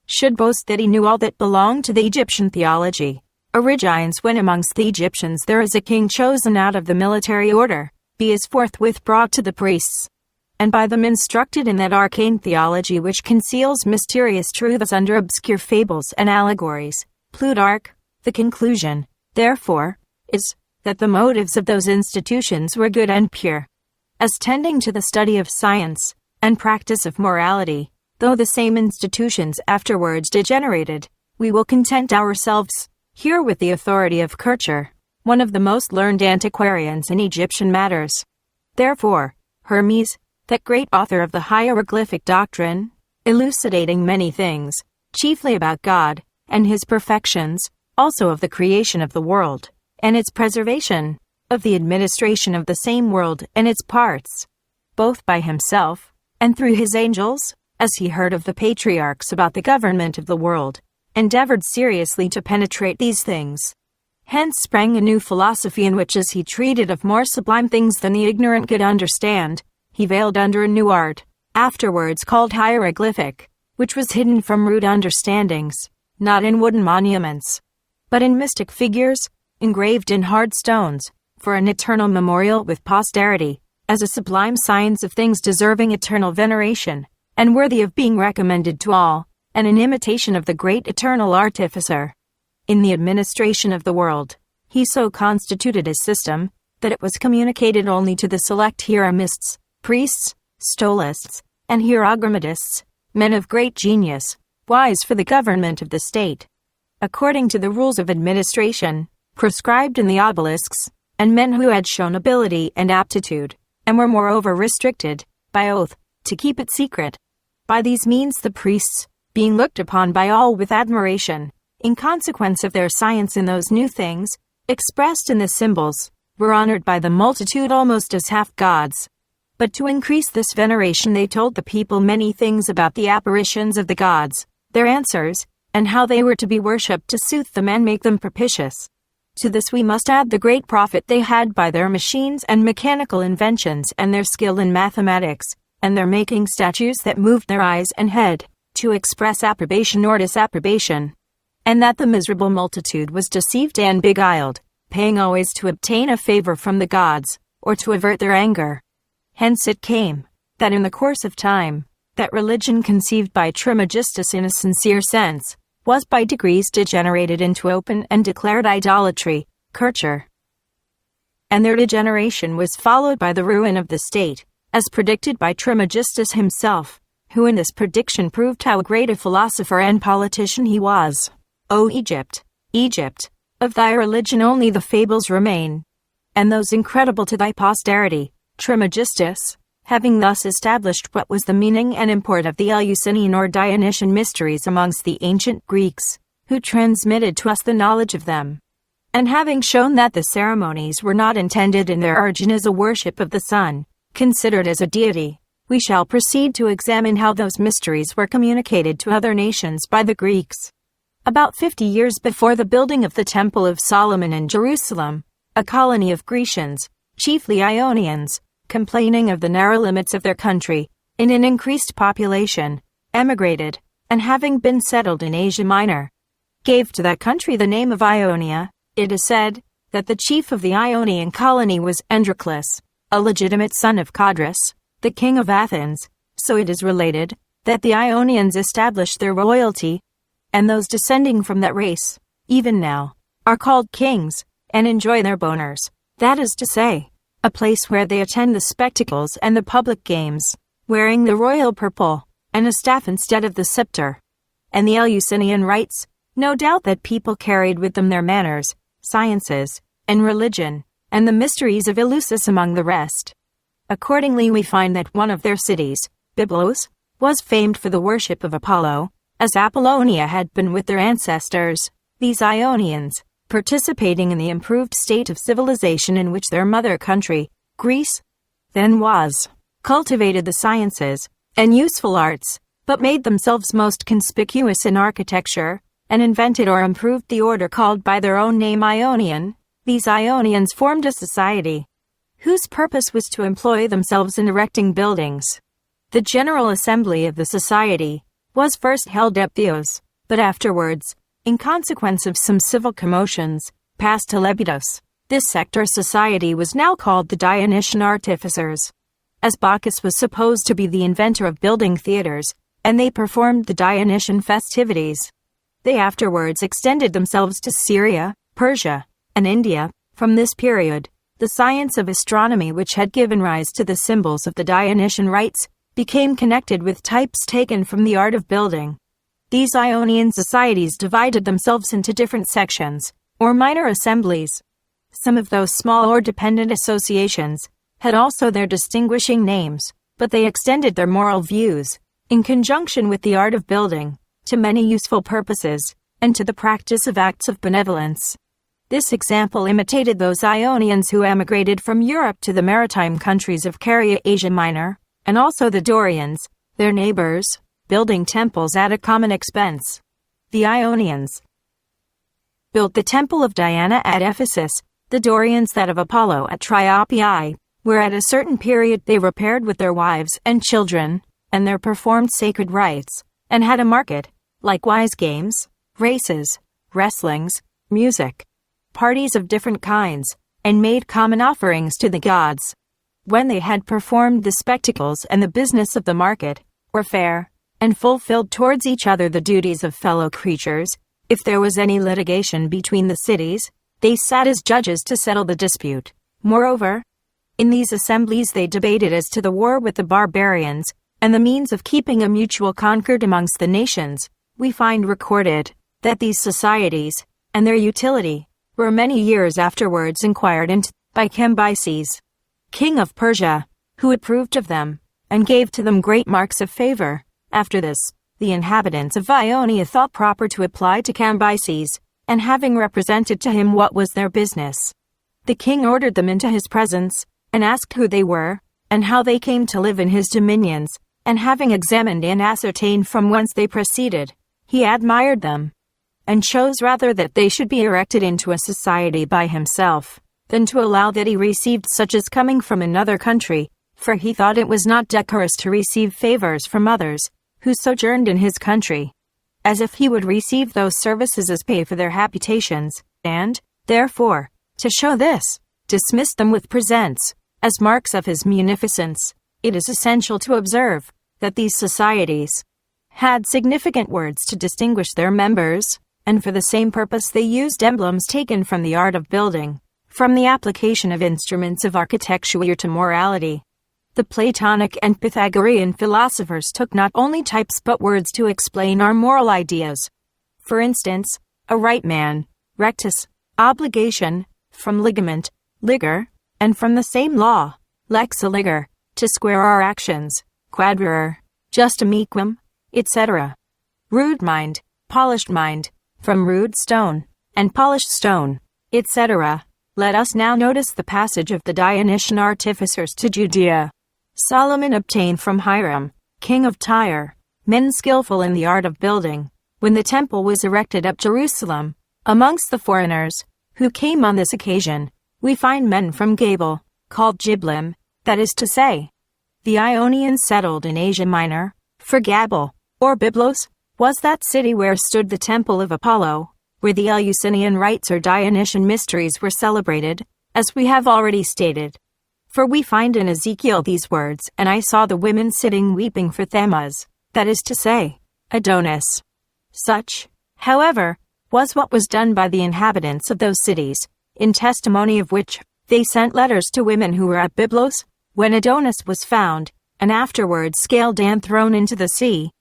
should boast that he knew all that belonged to the Egyptian theology. Origines, when amongst the Egyptians there is a king chosen out of the military order, he is forthwith brought to the priests, and by them instructed in that arcane theology which conceals mysterious truths under obscure fables and allegories. Plutarch, the conclusion, therefore, is, that the motives of those institutions were good and pure, as tending to the study of science, and practice of morality. Though the same institutions afterwards degenerated, we will content ourselves here with the authority of Kircher, one of the most learned antiquarians in Egyptian matters. Therefore, Hermes, that great author of the hieroglyphic doctrine, elucidating many things, chiefly about God, and his perfections, also of the creation of the world, and its preservation, of the administration of the same world and its parts, both by himself, and through his angels, as he heard of the patriarchs about the government of the world, endeavored seriously to penetrate these things. Hence sprang a new philosophy in which, as he treated of more sublime things than the ignorant could understand, he veiled under a new art, afterwards called hieroglyphic, which was hidden from rude understandings, not in wooden monuments, but in mystic figures, engraved in hard stones, for an eternal memorial with posterity, as a sublime science of things deserving eternal veneration, and worthy of being recommended to all, and an imitation of the great eternal artificer. In the administration of the world, he so constituted his system, that it was communicated only to the select hieramists, priests, stolists, and hierogrammatists, men of great genius, wise for the government of the state, according to the rules of administration, prescribed in the obelisks, and men who had shown ability and aptitude, and were moreover restricted, by oath, to keep it secret. By these means the priests, being looked upon by all with admiration, in consequence of their science in those new things, expressed in the symbols, were honored by the multitude almost as half gods. But to increase this veneration they told the people many things about the apparitions of the gods, their answers, and how they were to be worshipped to soothe them and make them propitious. To this we must add the great profit they had by their machines and mechanical inventions, and their skill in mathematics, and their making statues that moved their eyes and head, to express approbation or disapprobation. And that the miserable multitude was deceived and beguiled, paying always to obtain a favor from the gods, or to avert their anger. Hence it came, that in the course of time, that religion conceived by Trismegistus in a sincere sense, was by degrees degenerated into open and declared idolatry, Kircher. And their degeneration was followed by the ruin of the state, as predicted by Trismegistus himself, who in this prediction proved how great a philosopher and politician he was. O Egypt, Egypt, of thy religion only the fables remain, and those incredible to thy posterity. Trismegistus, having thus established what was the meaning and import of the Eleusinian or Dionysian mysteries amongst the ancient Greeks, who transmitted to us the knowledge of them, and having shown that the ceremonies were not intended in their origin as a worship of the sun, considered as a deity, we shall proceed to examine how those mysteries were communicated to other nations by the Greeks. About 50 years before the building of the Temple of Solomon in Jerusalem, a colony of Grecians, chiefly Ionians, complaining of the narrow limits of their country, in an increased population, emigrated, and having been settled in Asia Minor, gave to that country the name of Ionia. It is said that the chief of the Ionian colony was Androclus, a legitimate son of Codrus, the king of Athens, so it is related that the Ionians established their royalty, and those descending from that race, even now, are called kings, and enjoy their boners, that is to say, a place where they attend the spectacles and the public games, wearing the royal purple, and a staff instead of the scepter. And the Eleusinian writes, no doubt that people carried with them their manners, sciences, and religion, and the mysteries of Eleusis among the rest. Accordingly we find that one of their cities, Byblos, was famed for the worship of Apollo, as Apollonia had been with their ancestors, these Ionians, participating in the improved state of civilization in which their mother country, Greece, then was, cultivated the sciences and useful arts, but made themselves most conspicuous in architecture, and invented or improved the order called by their own name Ionian. These Ionians formed a society, whose purpose was to employ themselves in erecting buildings. The general assembly of the society was first held at Theos, but afterwards, in consequence of some civil commotions, passed to Lepidus. This sector society was now called the Dionysian Artificers. As Bacchus was supposed to be the inventor of building theaters, and they performed the Dionysian festivities, they afterwards extended themselves to Syria, Persia, and India. From this period, the science of astronomy, which had given rise to the symbols of the Dionysian rites, became connected with types taken from the art of building. These Ionian societies divided themselves into different sections, or minor assemblies. Some of those small or dependent associations had also their distinguishing names, but they extended their moral views, in conjunction with the art of building, to many useful purposes, and to the practice of acts of benevolence. This example imitated those Ionians who emigrated from Europe to the maritime countries of Caria, Asia Minor, and also the Dorians, their neighbors, building temples at a common expense. The Ionians built the temple of Diana at Ephesus, the Dorians that of Apollo at Triopiae, where at a certain period they repaired with their wives and children, and there performed sacred rites, and had a market, likewise games, races, wrestlings, music, parties of different kinds, and made common offerings to the gods. When they had performed the spectacles and the business of the market, or fair, and fulfilled towards each other the duties of fellow creatures, if there was any litigation between the cities, they sat as judges to settle the dispute. Moreover, in these assemblies they debated as to the war with the barbarians, and the means of keeping a mutual concord amongst the nations. We find recorded that these societies, and their utility, were many years afterwards inquired into by Cambyses, king of Persia, who approved of them, and gave to them great marks of favor. After this, the inhabitants of Ionia thought proper to apply to Cambyses, and having represented to him what was their business, the king ordered them into his presence, and asked who they were, and how they came to live in his dominions, and having examined and ascertained from whence they proceeded, he admired them, and chose rather that they should be erected into a society by himself, than to allow that he received such as coming from another country, for he thought it was not decorous to receive favors from others, who sojourned in his country, as if he would receive those services as pay for their habitations, and, therefore, to show this, dismissed them with presents, as marks of his munificence. It is essential to observe that these societies had significant words to distinguish their members, and for the same purpose they used emblems taken from the art of building, from the application of instruments of architecture to morality. The Platonic and Pythagorean philosophers took not only types but words to explain our moral ideas. For instance, a right man, rectus, obligation, from ligament, ligor, and from the same law, lex ligor, to square our actions, quadrere, justamicum, etc. Rude mind, polished mind, from rude stone, and polished stone, etc. Let us now notice the passage of the Dionysian Artificers to Judea. Solomon obtained from Hiram, king of Tyre, men skillful in the art of building, when the temple was erected at Jerusalem. Amongst the foreigners who came on this occasion, we find men from Gabal, called Giblim, that is to say, the Ionians settled in Asia Minor, for Gabal, or Byblos, was that city where stood the temple of Apollo, where the Eleusinian rites or Dionysian mysteries were celebrated, as we have already stated. For we find in Ezekiel these words, "And I saw the women sitting weeping for Thammuz," that is to say, Adonis. Such, however, was what was done by the inhabitants of those cities, in testimony of which they sent letters to women who were at Byblos, when Adonis was found, and afterwards scaled and thrown into the sea.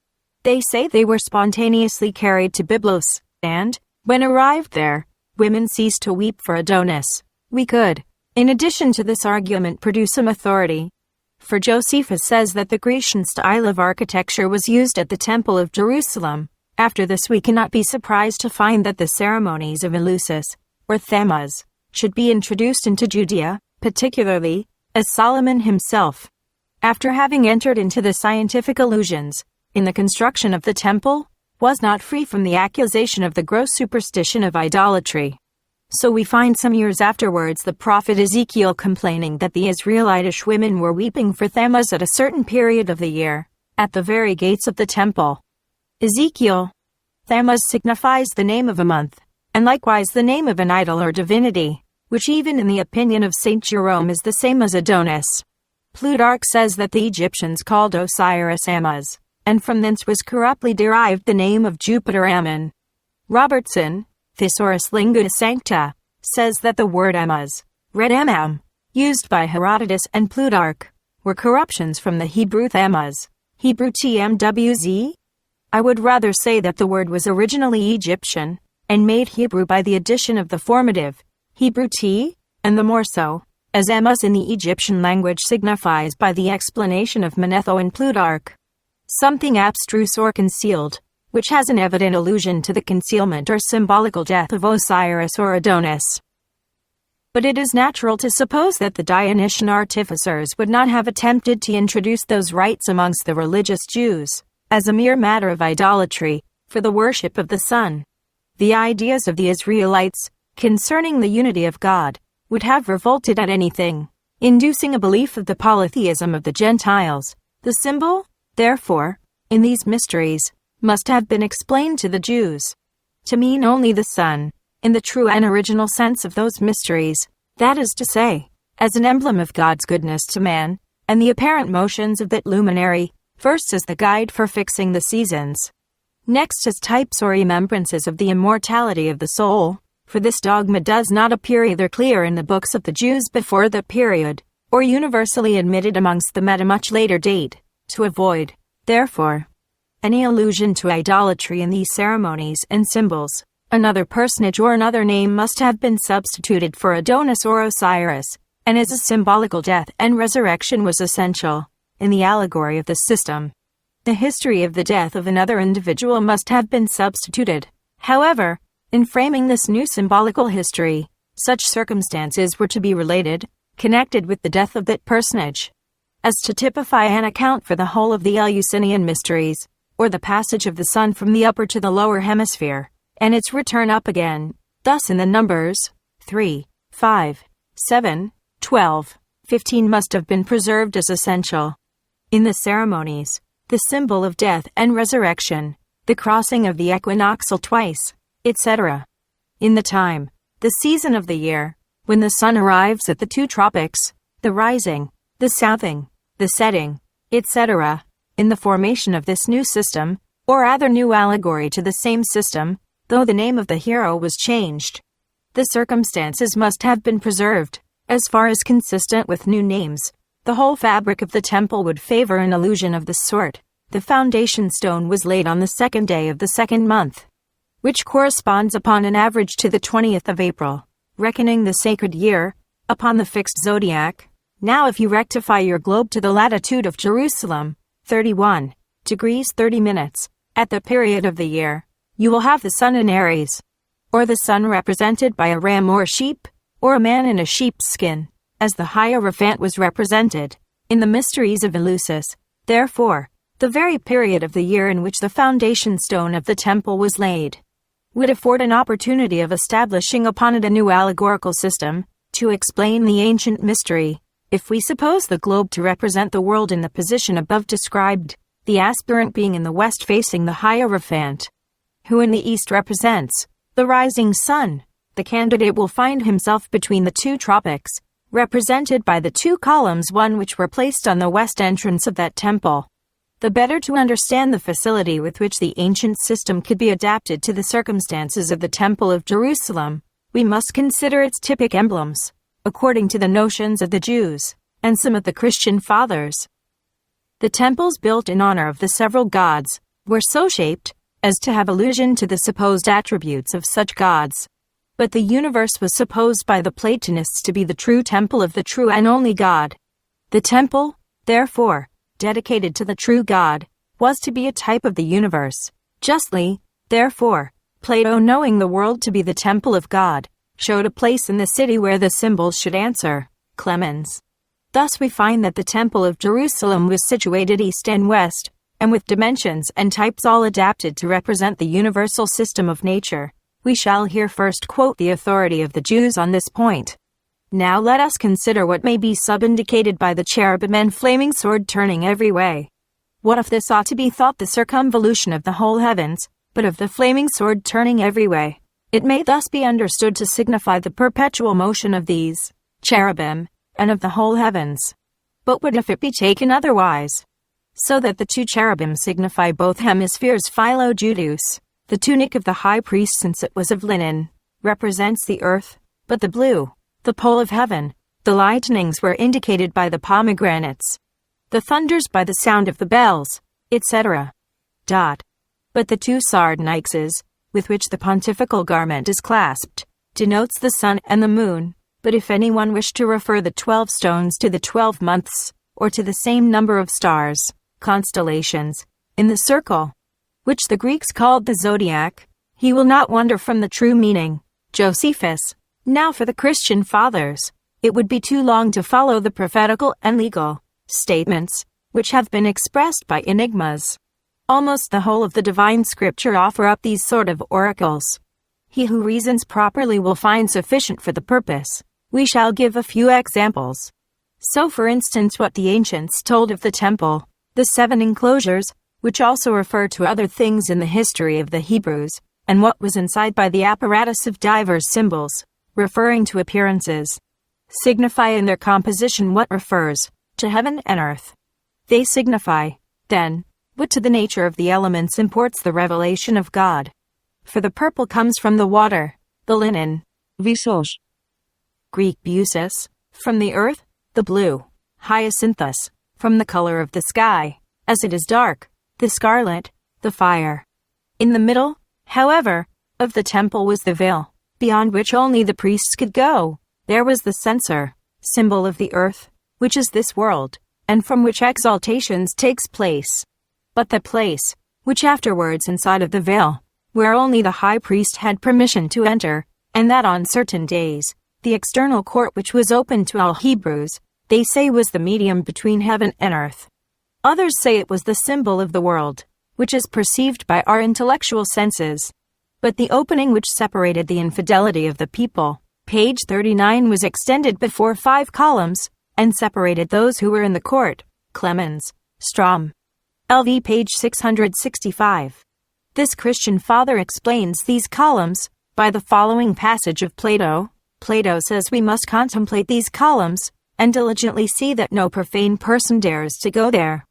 They say they were spontaneously carried to Byblos, and, when arrived there, women ceased to weep for Adonis. We could, in addition to this argument, produce some authority. For Josephus says that the Grecian style of architecture was used at the Temple of Jerusalem. After this, we cannot be surprised to find that the ceremonies of Eleusis, or Thammuz, should be introduced into Judea, particularly, as Solomon himself, after having entered into the scientific illusions in the construction of the temple, was not free from the accusation of the gross superstition of idolatry. So we find some years afterwards the prophet Ezekiel complaining that the Israelitish women were weeping for Thammuz at a certain period of the year, at the very gates of the temple. Ezekiel. Thammuz signifies the name of a month, and likewise the name of an idol or divinity, which even in the opinion of Saint Jerome is the same as Adonis. Plutarch says that the Egyptians called Osiris Ammuz, and from thence was corruptly derived the name of Jupiter Ammon. Robertson, Thesaurus Lingua Sancta, says that the word Ammuz, read Ammam, used by Herodotus and Plutarch, were corruptions from the Hebrew Thammuz, Hebrew Tmwz. I would rather say that the word was originally Egyptian, and made Hebrew by the addition of the formative, Hebrew T, and the more so, as Ammuz in the Egyptian language signifies by the explanation of Manetho and Plutarch, something abstruse or concealed, which has an evident allusion to the concealment or symbolical death of Osiris or Adonis. But it is natural to suppose that the Dionysian artificers would not have attempted to introduce those rites amongst the religious Jews, as a mere matter of idolatry, for the worship of the sun. The ideas of the Israelites, concerning the unity of God, would have revolted at anything, inducing a belief of the polytheism of the Gentiles. The symbol, therefore, in these mysteries, must have been explained to the Jews to mean only the sun, in the true and original sense of those mysteries, that is to say, as an emblem of God's goodness to man, and the apparent motions of that luminary, first as the guide for fixing the seasons, next as types or remembrances of the immortality of the soul, for this dogma does not appear either clear in the books of the Jews before that period, or universally admitted amongst them at a much later date. To avoid, therefore, any allusion to idolatry in these ceremonies and symbols, another personage or another name must have been substituted for Adonis or Osiris, and as a symbolical death and resurrection was essential in the allegory of the system, the history of the death of another individual must have been substituted. However, in framing this new symbolical history, such circumstances were to be related, connected with the death of that personage, as to typify and account for the whole of the Eleusinian mysteries, or the passage of the sun from the upper to the lower hemisphere, and its return up again. Thus in the numbers 3, 5, 7, 12, 15 must have been preserved as essential. In the ceremonies, the symbol of death and resurrection, the crossing of the equinoxial twice, etc. In the time, the season of the year, when the sun arrives at the two tropics, the rising, the southing, the setting, etc., in the formation of this new system, or rather new allegory to the same system, though the name of the hero was changed, the circumstances must have been preserved, as far as consistent with new names. The whole fabric of the temple would favor an illusion of this sort. The foundation stone was laid on the second day of the second month, which corresponds upon an average to the 20th of April, reckoning the sacred year, upon the fixed zodiac. Now if you rectify your globe to the latitude of Jerusalem, 31 degrees 30 minutes, at the period of the year, you will have the sun in Aries, or the sun represented by a ram or a sheep, or a man in a sheep's skin, as the Hierophant was represented, In the mysteries of Eleusis, therefore, the very period of the year in which the foundation stone of the temple was laid would afford an opportunity of establishing upon it a new allegorical system to explain the ancient mystery. If we suppose the globe to represent the world in the position above described, the aspirant being in the west facing the Hierophant, who in the east represents the rising sun, the candidate will find himself between the two tropics, represented by the two columns one which were placed on the west entrance of that temple. The better to understand the facility with which the ancient system could be adapted to the circumstances of the Temple of Jerusalem, we must consider its typic emblems, according to the notions of the Jews and some of the Christian fathers. The temples built in honor of the several gods were so shaped as to have allusion to the supposed attributes of such gods. But the universe was supposed by the Platonists to be the true temple of the true and only God. The temple, therefore, dedicated to the true God, was to be a type of the universe. Justly, therefore, Plato, knowing the world to be the temple of God, showed a place in the city where the symbols should answer, clemens. Thus we find that the temple of Jerusalem was situated east and west, and with dimensions and types all adapted to represent the universal system of nature. We shall here first quote the authority of the Jews on this point. Now let us consider what may be subindicated by the cherubim and flaming sword turning every way. What if this ought to be thought the circumvolution of the whole heavens, but of the flaming sword turning every way? It may thus be understood to signify the perpetual motion of these cherubim, and of the whole heavens. But what if it be taken otherwise? So that the two cherubim signify both hemispheres. Philo-Judeus, the tunic of the high priest, since it was of linen, represents the earth, but the blue, the pole of heaven, the lightnings were indicated by the pomegranates, the thunders by the sound of the bells, etc. But the two sardonyxes, with which the pontifical garment is clasped, denotes the sun and the moon. But if anyone wished to refer the 12 stones to the 12 months, or to the same number of stars, constellations, in the circle, which the Greeks called the zodiac, he will not wander from the true meaning. Josephus. Now for the Christian fathers, it would be too long to follow the prophetical and legal statements, which have been expressed by enigmas. Almost the whole of the divine scripture offer up these sort of oracles. He who reasons properly will find sufficient for the purpose. We shall give a few examples. So for instance, what the ancients told of the temple, the 7 enclosures, which also refer to other things in the history of the Hebrews, and what was inside by the apparatus of divers symbols, referring to appearances, signify in their composition what refers to heaven and earth. They signify, then, what to the nature of the elements imports the revelation of God. For the purple comes from the water, the linen, Visos. Greek busis, from the earth, the blue, hyacinthus, from the color of the sky, as it is dark, the scarlet, the fire. In the middle, however, of the temple was the veil, beyond which only the priests could go. There was the censer, symbol of the earth, which is this world, and from which exaltations takes place. But the place, which afterwards inside of the veil, where only the high priest had permission to enter, and that on certain days, the external court which was open to all Hebrews, they say was the medium between heaven and earth. Others say it was the symbol of the world, which is perceived by our intellectual senses. But the opening which separated the infidelity of the people, page 39, was extended before 5 columns, and separated those who were in the court, Clemens, Strom. LV page 665. This Christian father explains these columns by the following passage of Plato. Plato says we must contemplate these columns, and diligently see that no profane person dares to go there.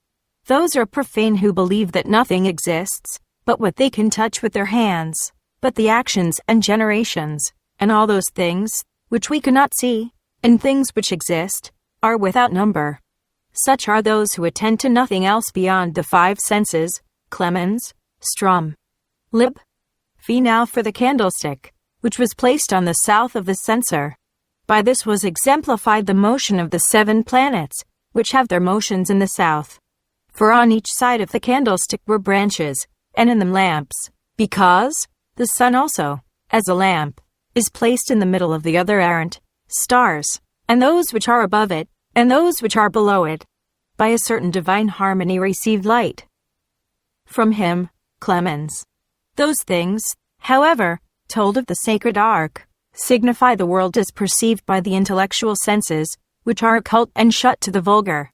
Those are profane who believe that nothing exists, but what they can touch with their hands, but the actions and generations, and all those things, which we cannot see, and things which exist, are without number. Such are those who attend to nothing else beyond the 5 senses. Clemens, Strom. Lib. Fee. Now for the candlestick, which was placed on the south of the censer. By this was exemplified the motion of the 7 planets, which have their motions in the south. For on each side of the candlestick were branches, and in them lamps, because the sun also, as a lamp, is placed in the middle of the other errant stars, and those which are above it, and those which are below it. by a certain divine harmony received light from him, Clemens. Those things, however, told of the sacred ark, signify the world as perceived by the intellectual senses, which are occult and shut to the vulgar.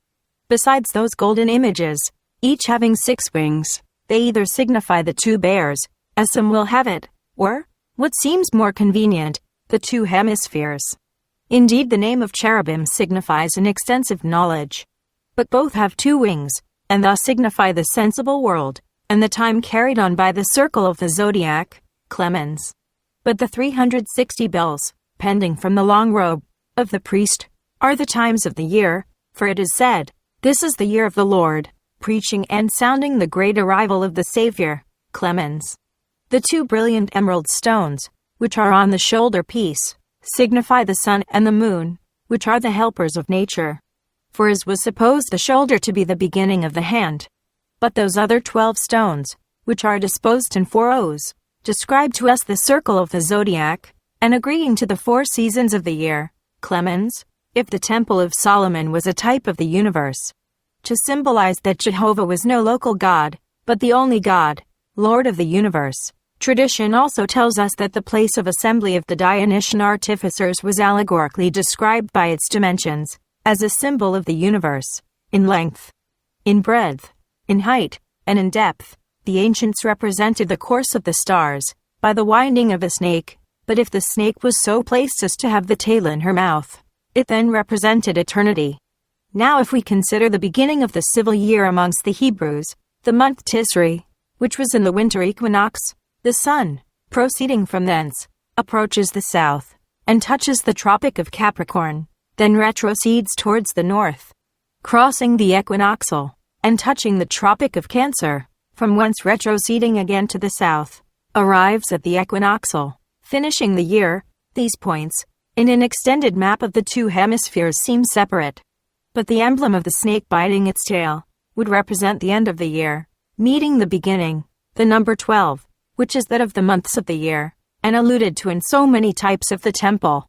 Besides those golden images, each having 6 wings, they either signify the 2 bears, as some will have it, or, what seems more convenient, the 2 hemispheres. Indeed, the name of cherubim signifies an extensive knowledge. But both have 2 wings, and thus signify the sensible world, and the time carried on by the circle of the zodiac, Clemens. But the 360 bells, pending from the long robe of the priest, are the times of the year, for it is said, "This is the year of the Lord," preaching and sounding the great arrival of the Savior, Clemens. The 2 brilliant emerald stones, which are on the shoulder piece, signify the sun and the moon, which are the helpers of nature. For as was supposed the shoulder to be the beginning of the hand. But those other 12 stones, which are disposed in 4 O's, describe to us the circle of the zodiac, and agreeing to the 4 seasons of the year, Clemens, if the Temple of Solomon was a type of the universe, to symbolize that Jehovah was no local God, but the only God, Lord of the universe. Tradition also tells us that the place of assembly of the Dionysian Artificers was allegorically described by its dimensions, as a symbol of the universe, in length, in breadth, in height, and in depth. The ancients represented the course of the stars by the winding of a snake, but if the snake was so placed as to have the tail in her mouth, it then represented eternity. Now if we consider the beginning of the civil year amongst the Hebrews, the month Tisri, which was in the winter equinox, the sun, proceeding from thence, approaches the south, and touches the Tropic of Capricorn, then retrocedes towards the north, crossing the equinoxial, and touching the Tropic of Cancer, from whence retroceding again to the south, arrives at the equinoxial, finishing the year. These points, in an extended map of the 2 hemispheres, seem separate. But the emblem of the snake biting its tail would represent the end of the year, meeting the beginning, the number 12, which is that of the months of the year, and alluded to in so many types of the temple,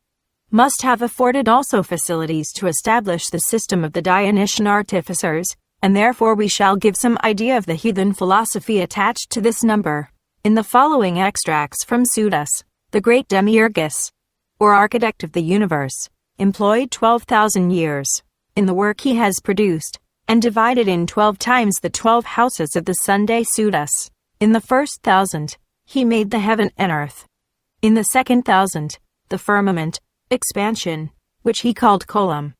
must have afforded also facilities to establish the system of the Dionysian Artificers, and therefore we shall give some idea of the heathen philosophy attached to this number, in the following extracts from Sudas. The great Demiurgus, or architect of the universe, employed 12,000 years in the work he has produced, and divided in 12 times the 12 houses of the Sunday Sudas. In the first 1,000, he made the heaven and earth. In the second 1,000, the firmament, expansion, which he called column.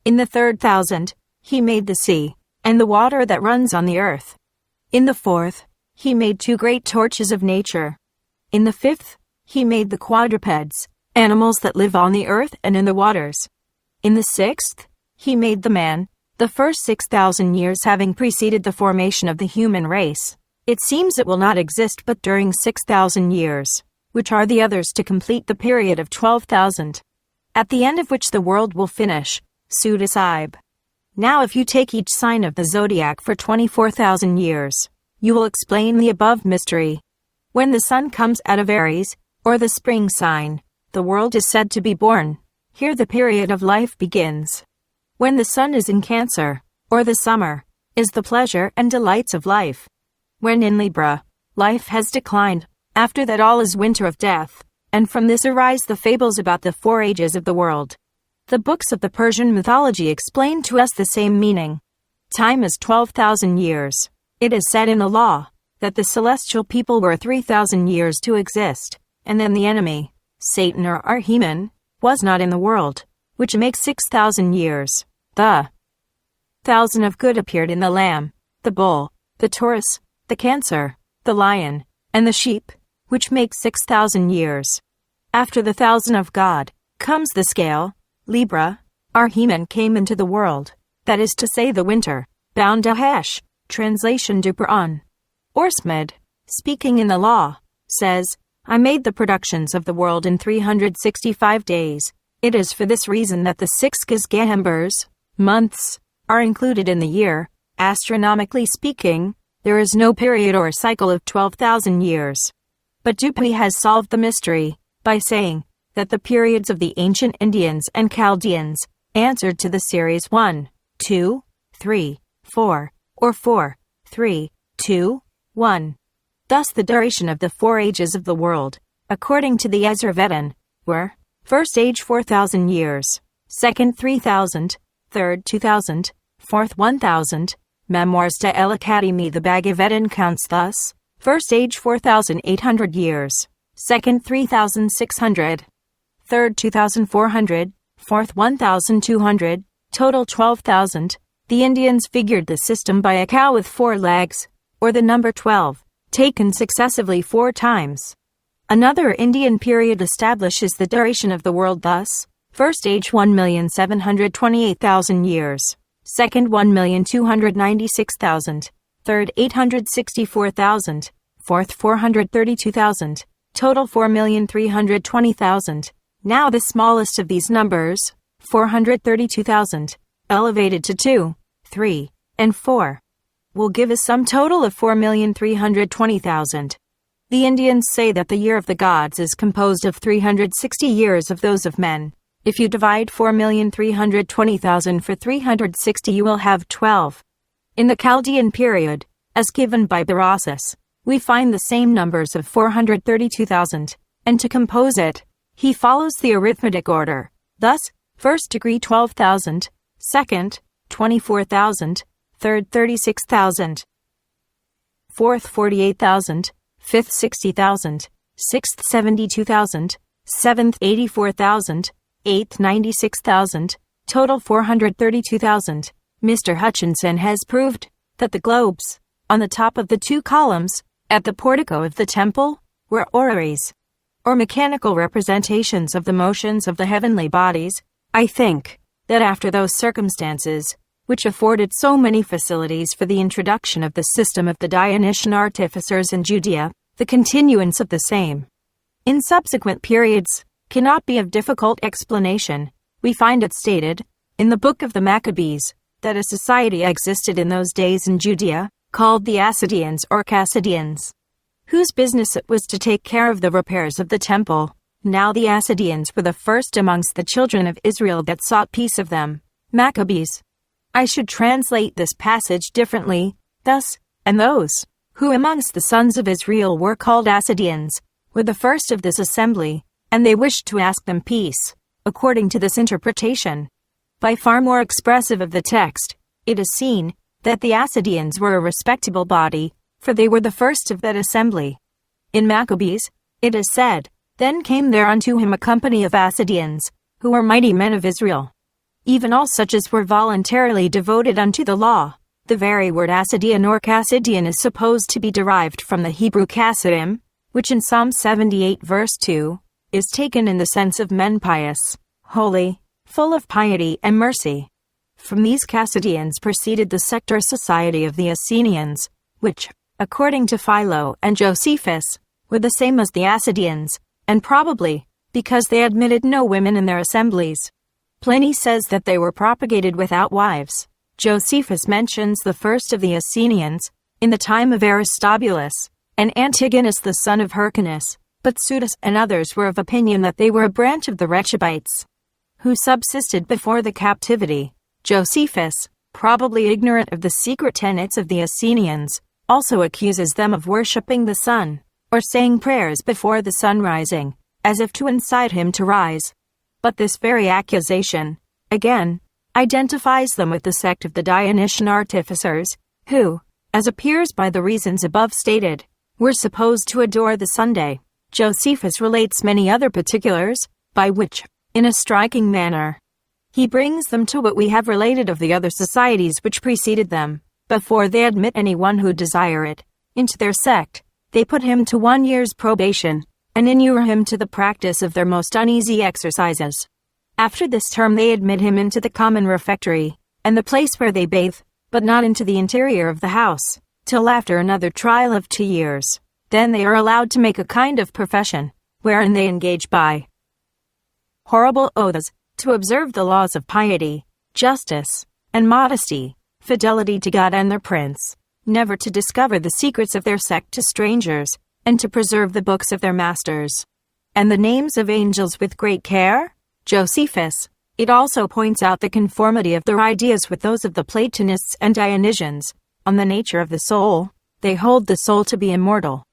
In the third 1,000, he made the sea, and the water that runs on the earth. In the fourth, he made 2 great torches of nature. In the fifth, he made the quadrupeds, animals that live on the earth and in the waters. In the sixth, he made the man, the first 6,000 years having preceded the formation of the human race. It seems it will not exist but during 6,000 years, which are the others to complete the period of 12,000, at the end of which the world will finish. Sudas. Now if you take each sign of the zodiac for 24,000 years, you will explain the above mystery. When the sun comes out of Aries, or the spring sign, the world is said to be born. Here the period of life begins. When the sun is in Cancer, or the summer, is the pleasure and delights of life. When in Libra, life has declined. After that all is winter of death, and from this arise the fables about the 4 ages of the world. The books of the Persian mythology explain to us the same meaning. Time is 12,000 years. It is said in the law that the celestial people were 3,000 years to exist, and then the enemy, Satan or Arheman, was not in the world, which makes 6,000 years. The 1,000 of good appeared in the lamb, the bull, the Taurus, the Cancer, the lion, and the sheep, which makes 6,000 years. After the 1,000 of God comes the scale, Libra. Arheman came into the world, that is to say the winter, bound Dahesh, translation du Quran. Orsmed, speaking in the law, says, I made the productions of the world in 365 days. It is for this reason that the 6 Gizgahembers, months, are included in the year. Astronomically speaking, there is no period or cycle of 12,000 years. But Dupuy has solved the mystery by saying that the periods of the ancient Indians and Chaldeans answered to the series 1, 2, 3, 4, or 4, 3, 2, 1. Thus the duration of the 4 ages of the world, according to the Ezra Vedan, were: first age 4,000 years, second 3,000, third 2,000, fourth 1,000. Memoirs de l'Académie. The Bhagavatam counts thus: first age 4,800 years, second 3,600, third 2,400, fourth 1,200, total 12,000. The Indians figured the system by a cow with 4 legs, or the number 12, taken successively 4 times. Another Indian period establishes the duration of the world thus: first age 1,728,000 years, second 1,296,000, third 864,000, fourth 432,000, total 4,320,000. Now the smallest of these numbers, 432,000, elevated to 2, 3, and 4, will give a sum total of 4,320,000. The Indians say that the year of the gods is composed of 360 years of those of men. If you divide 4,320,000 for 360, you will have 12. In the Chaldean period, as given by Berosus, we find the same numbers of 432,000, and to compose it, he follows the arithmetic order. Thus, first degree 12,000, second 24,000, third 36,000, fourth 48,000, fifth 60,000, sixth 72,000, seventh 84,000, eighth 96,000, total 432,000. Mr. Hutchinson has proved that the globes, on the top of the 2 columns, at the portico of the temple, were orreries, or mechanical representations of the motions of the heavenly bodies. I think that after those circumstances, which afforded so many facilities for the introduction of the system of the Dionysian Artificers in Judea, the continuance of the same in subsequent periods cannot be of difficult explanation. We find it stated in the book of the Maccabees that a society existed in those days in Judea, called the Ascidians or Cassidians, whose business it was to take care of the repairs of the temple. Now the Ascidians were the first amongst the children of Israel that sought peace of them. Maccabees. I should translate this passage differently, thus: and those who amongst the sons of Israel were called Ascidians were the first of this assembly, and they wished to ask them peace. According to this interpretation, by far more expressive of the text, it is seen that the Ascidians were a respectable body, for they were the first of that assembly. In Maccabees, it is said, then came there unto him a company of Ascidians, who were mighty men of Israel, even all such as were voluntarily devoted unto the law. The very word Ascidian or Cassidian is supposed to be derived from the Hebrew Chassidim, which in Psalm 78 verse 2, is taken in the sense of men pious, holy, full of piety and mercy. From these Cassidians proceeded the sect or society of the Essenians, which, according to Philo and Josephus, were the same as the Ascidians, and probably because they admitted no women in their assemblies. Pliny says that they were propagated without wives. Josephus mentions the first of the Essenians in the time of Aristobulus, and Antigonus the son of Hyrcanus, but Suidas and others were of opinion that they were a branch of the Rechabites, who subsisted before the captivity. Josephus, probably ignorant of the secret tenets of the Essenians, also accuses them of worshipping the sun, or saying prayers before the sun rising, as if to incite him to rise. But this very accusation, again, identifies them with the sect of the Dionysian Artificers, who, as appears by the reasons above stated, were supposed to adore the Sunday. Josephus relates many other particulars, by which, in a striking manner, he brings them to what we have related of the other societies which preceded them. Before they admit anyone who desire it into their sect, they put him to 1 year's probation, and inure him to the practice of their most uneasy exercises. After this term they admit him into the common refectory, and the place where they bathe, but not into the interior of the house, till after another trial of 2 years. Then they are allowed to make a kind of profession, wherein they engage by horrible oaths to observe the laws of piety, justice, and modesty, fidelity to God and their prince, never to discover the secrets of their sect to strangers, and to preserve the books of their masters, and the names of angels with great care. Josephus, It also points out the conformity of their ideas with those of the Platonists and Dionysians. On the nature of the soul, they hold the soul to be immortal,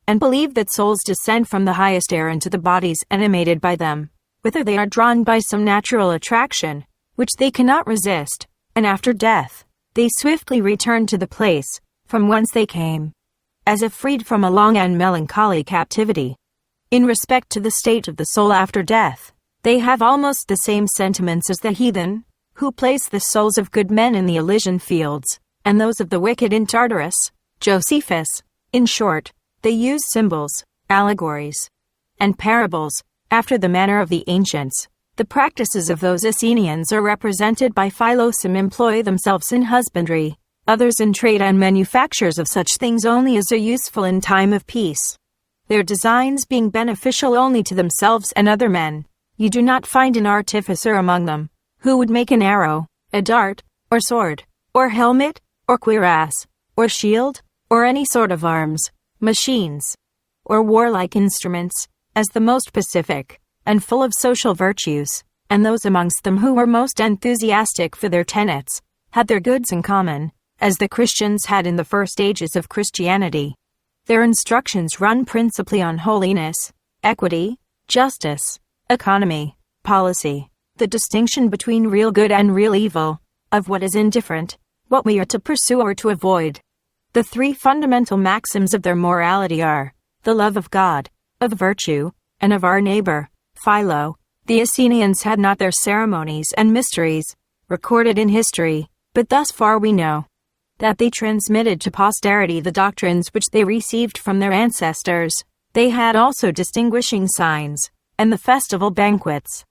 and believe that souls descend from the highest air into the bodies animated by them, whither they are drawn by some natural attraction, which they cannot resist, and after death, they swiftly return to the place from whence they came, as if freed from a long and melancholy captivity. In respect to the state of the soul after death, they have almost the same sentiments as the heathen, who place the souls of good men in the Elysian fields, and those of the wicked in Tartarus, Josephus. In short, they use symbols, allegories, and parables, after the manner of the ancients. The practices of those Essenians are represented by Philosophy employ themselves in husbandry, others in trade and manufactures of such things only as are useful in time of peace. Their designs being beneficial only to themselves and other men, you do not find an artificer among them, who would make an arrow, a dart, or sword, or helmet, or cuirass, or shield, or any sort of arms, machines, or warlike instruments, as the most pacific, and full of social virtues, and those amongst them who were most enthusiastic for their tenets, had their goods in common, as the Christians had in the first ages of Christianity. Their instructions run principally on holiness, equity, justice, economy, policy, the distinction between real good and real evil, of what is indifferent, what we are to pursue or to avoid. The three fundamental maxims of their morality are the love of God, of virtue, and of our neighbor. Philo. The Essenians had not their ceremonies and mysteries recorded in history, but thus far we know that they transmitted to posterity the doctrines which they received from their ancestors. They had also distinguishing signs, and the festival banquets.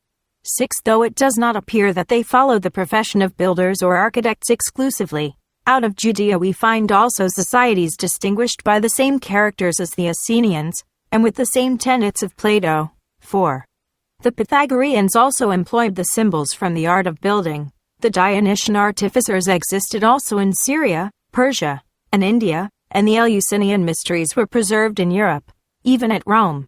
6. Though it does not appear that they followed the profession of builders or architects exclusively, out of Judea we find also societies distinguished by the same characters as the Essenians, and with the same tenets of Plato. 4. The Pythagoreans also employed the symbols from the art of building. The Dionysian Artificers existed also in Syria, Persia, and India, and the Eleusinian mysteries were preserved in Europe, even at Rome.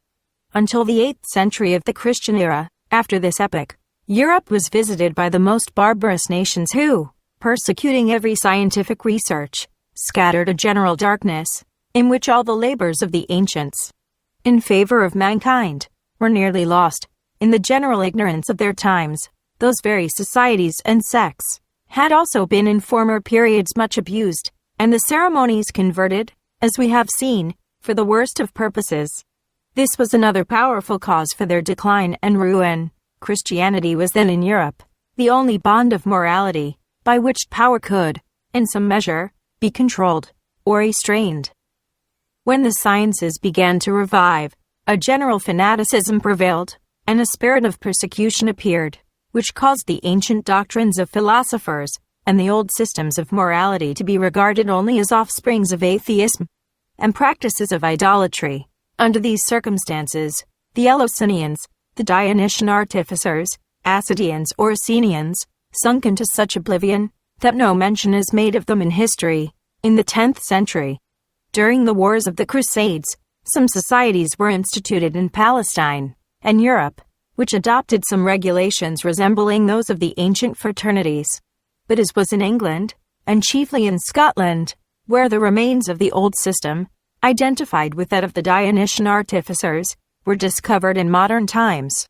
Until the 8th century of the Christian era, after this epoch, Europe was visited by the most barbarous nations who, persecuting every scientific research, scattered a general darkness, in which all the labors of the ancients, in favor of mankind, were nearly lost. In the general ignorance of their times, those very societies and sects had also been in former periods much abused, and the ceremonies converted, as we have seen, for the worst of purposes. This was another powerful cause for their decline and ruin. Christianity was then in Europe the only bond of morality by which power could, in some measure, be controlled or restrained. When the sciences began to revive, a general fanaticism prevailed, and a spirit of persecution appeared, which caused the ancient doctrines of philosophers and the old systems of morality to be regarded only as offsprings of atheism and practices of idolatry. Under these circumstances, the Eleusinians, the Dionysian Artificers, Ascidians or Essenians, sunk into such oblivion that no mention is made of them in history. In the 10th century, during the Wars of the Crusades, some societies were instituted in Palestine and Europe, which adopted some regulations resembling those of the ancient fraternities. But as was in England, and chiefly in Scotland, where the remains of the old system, identified with that of the Dionysian Artificers, were discovered in modern times.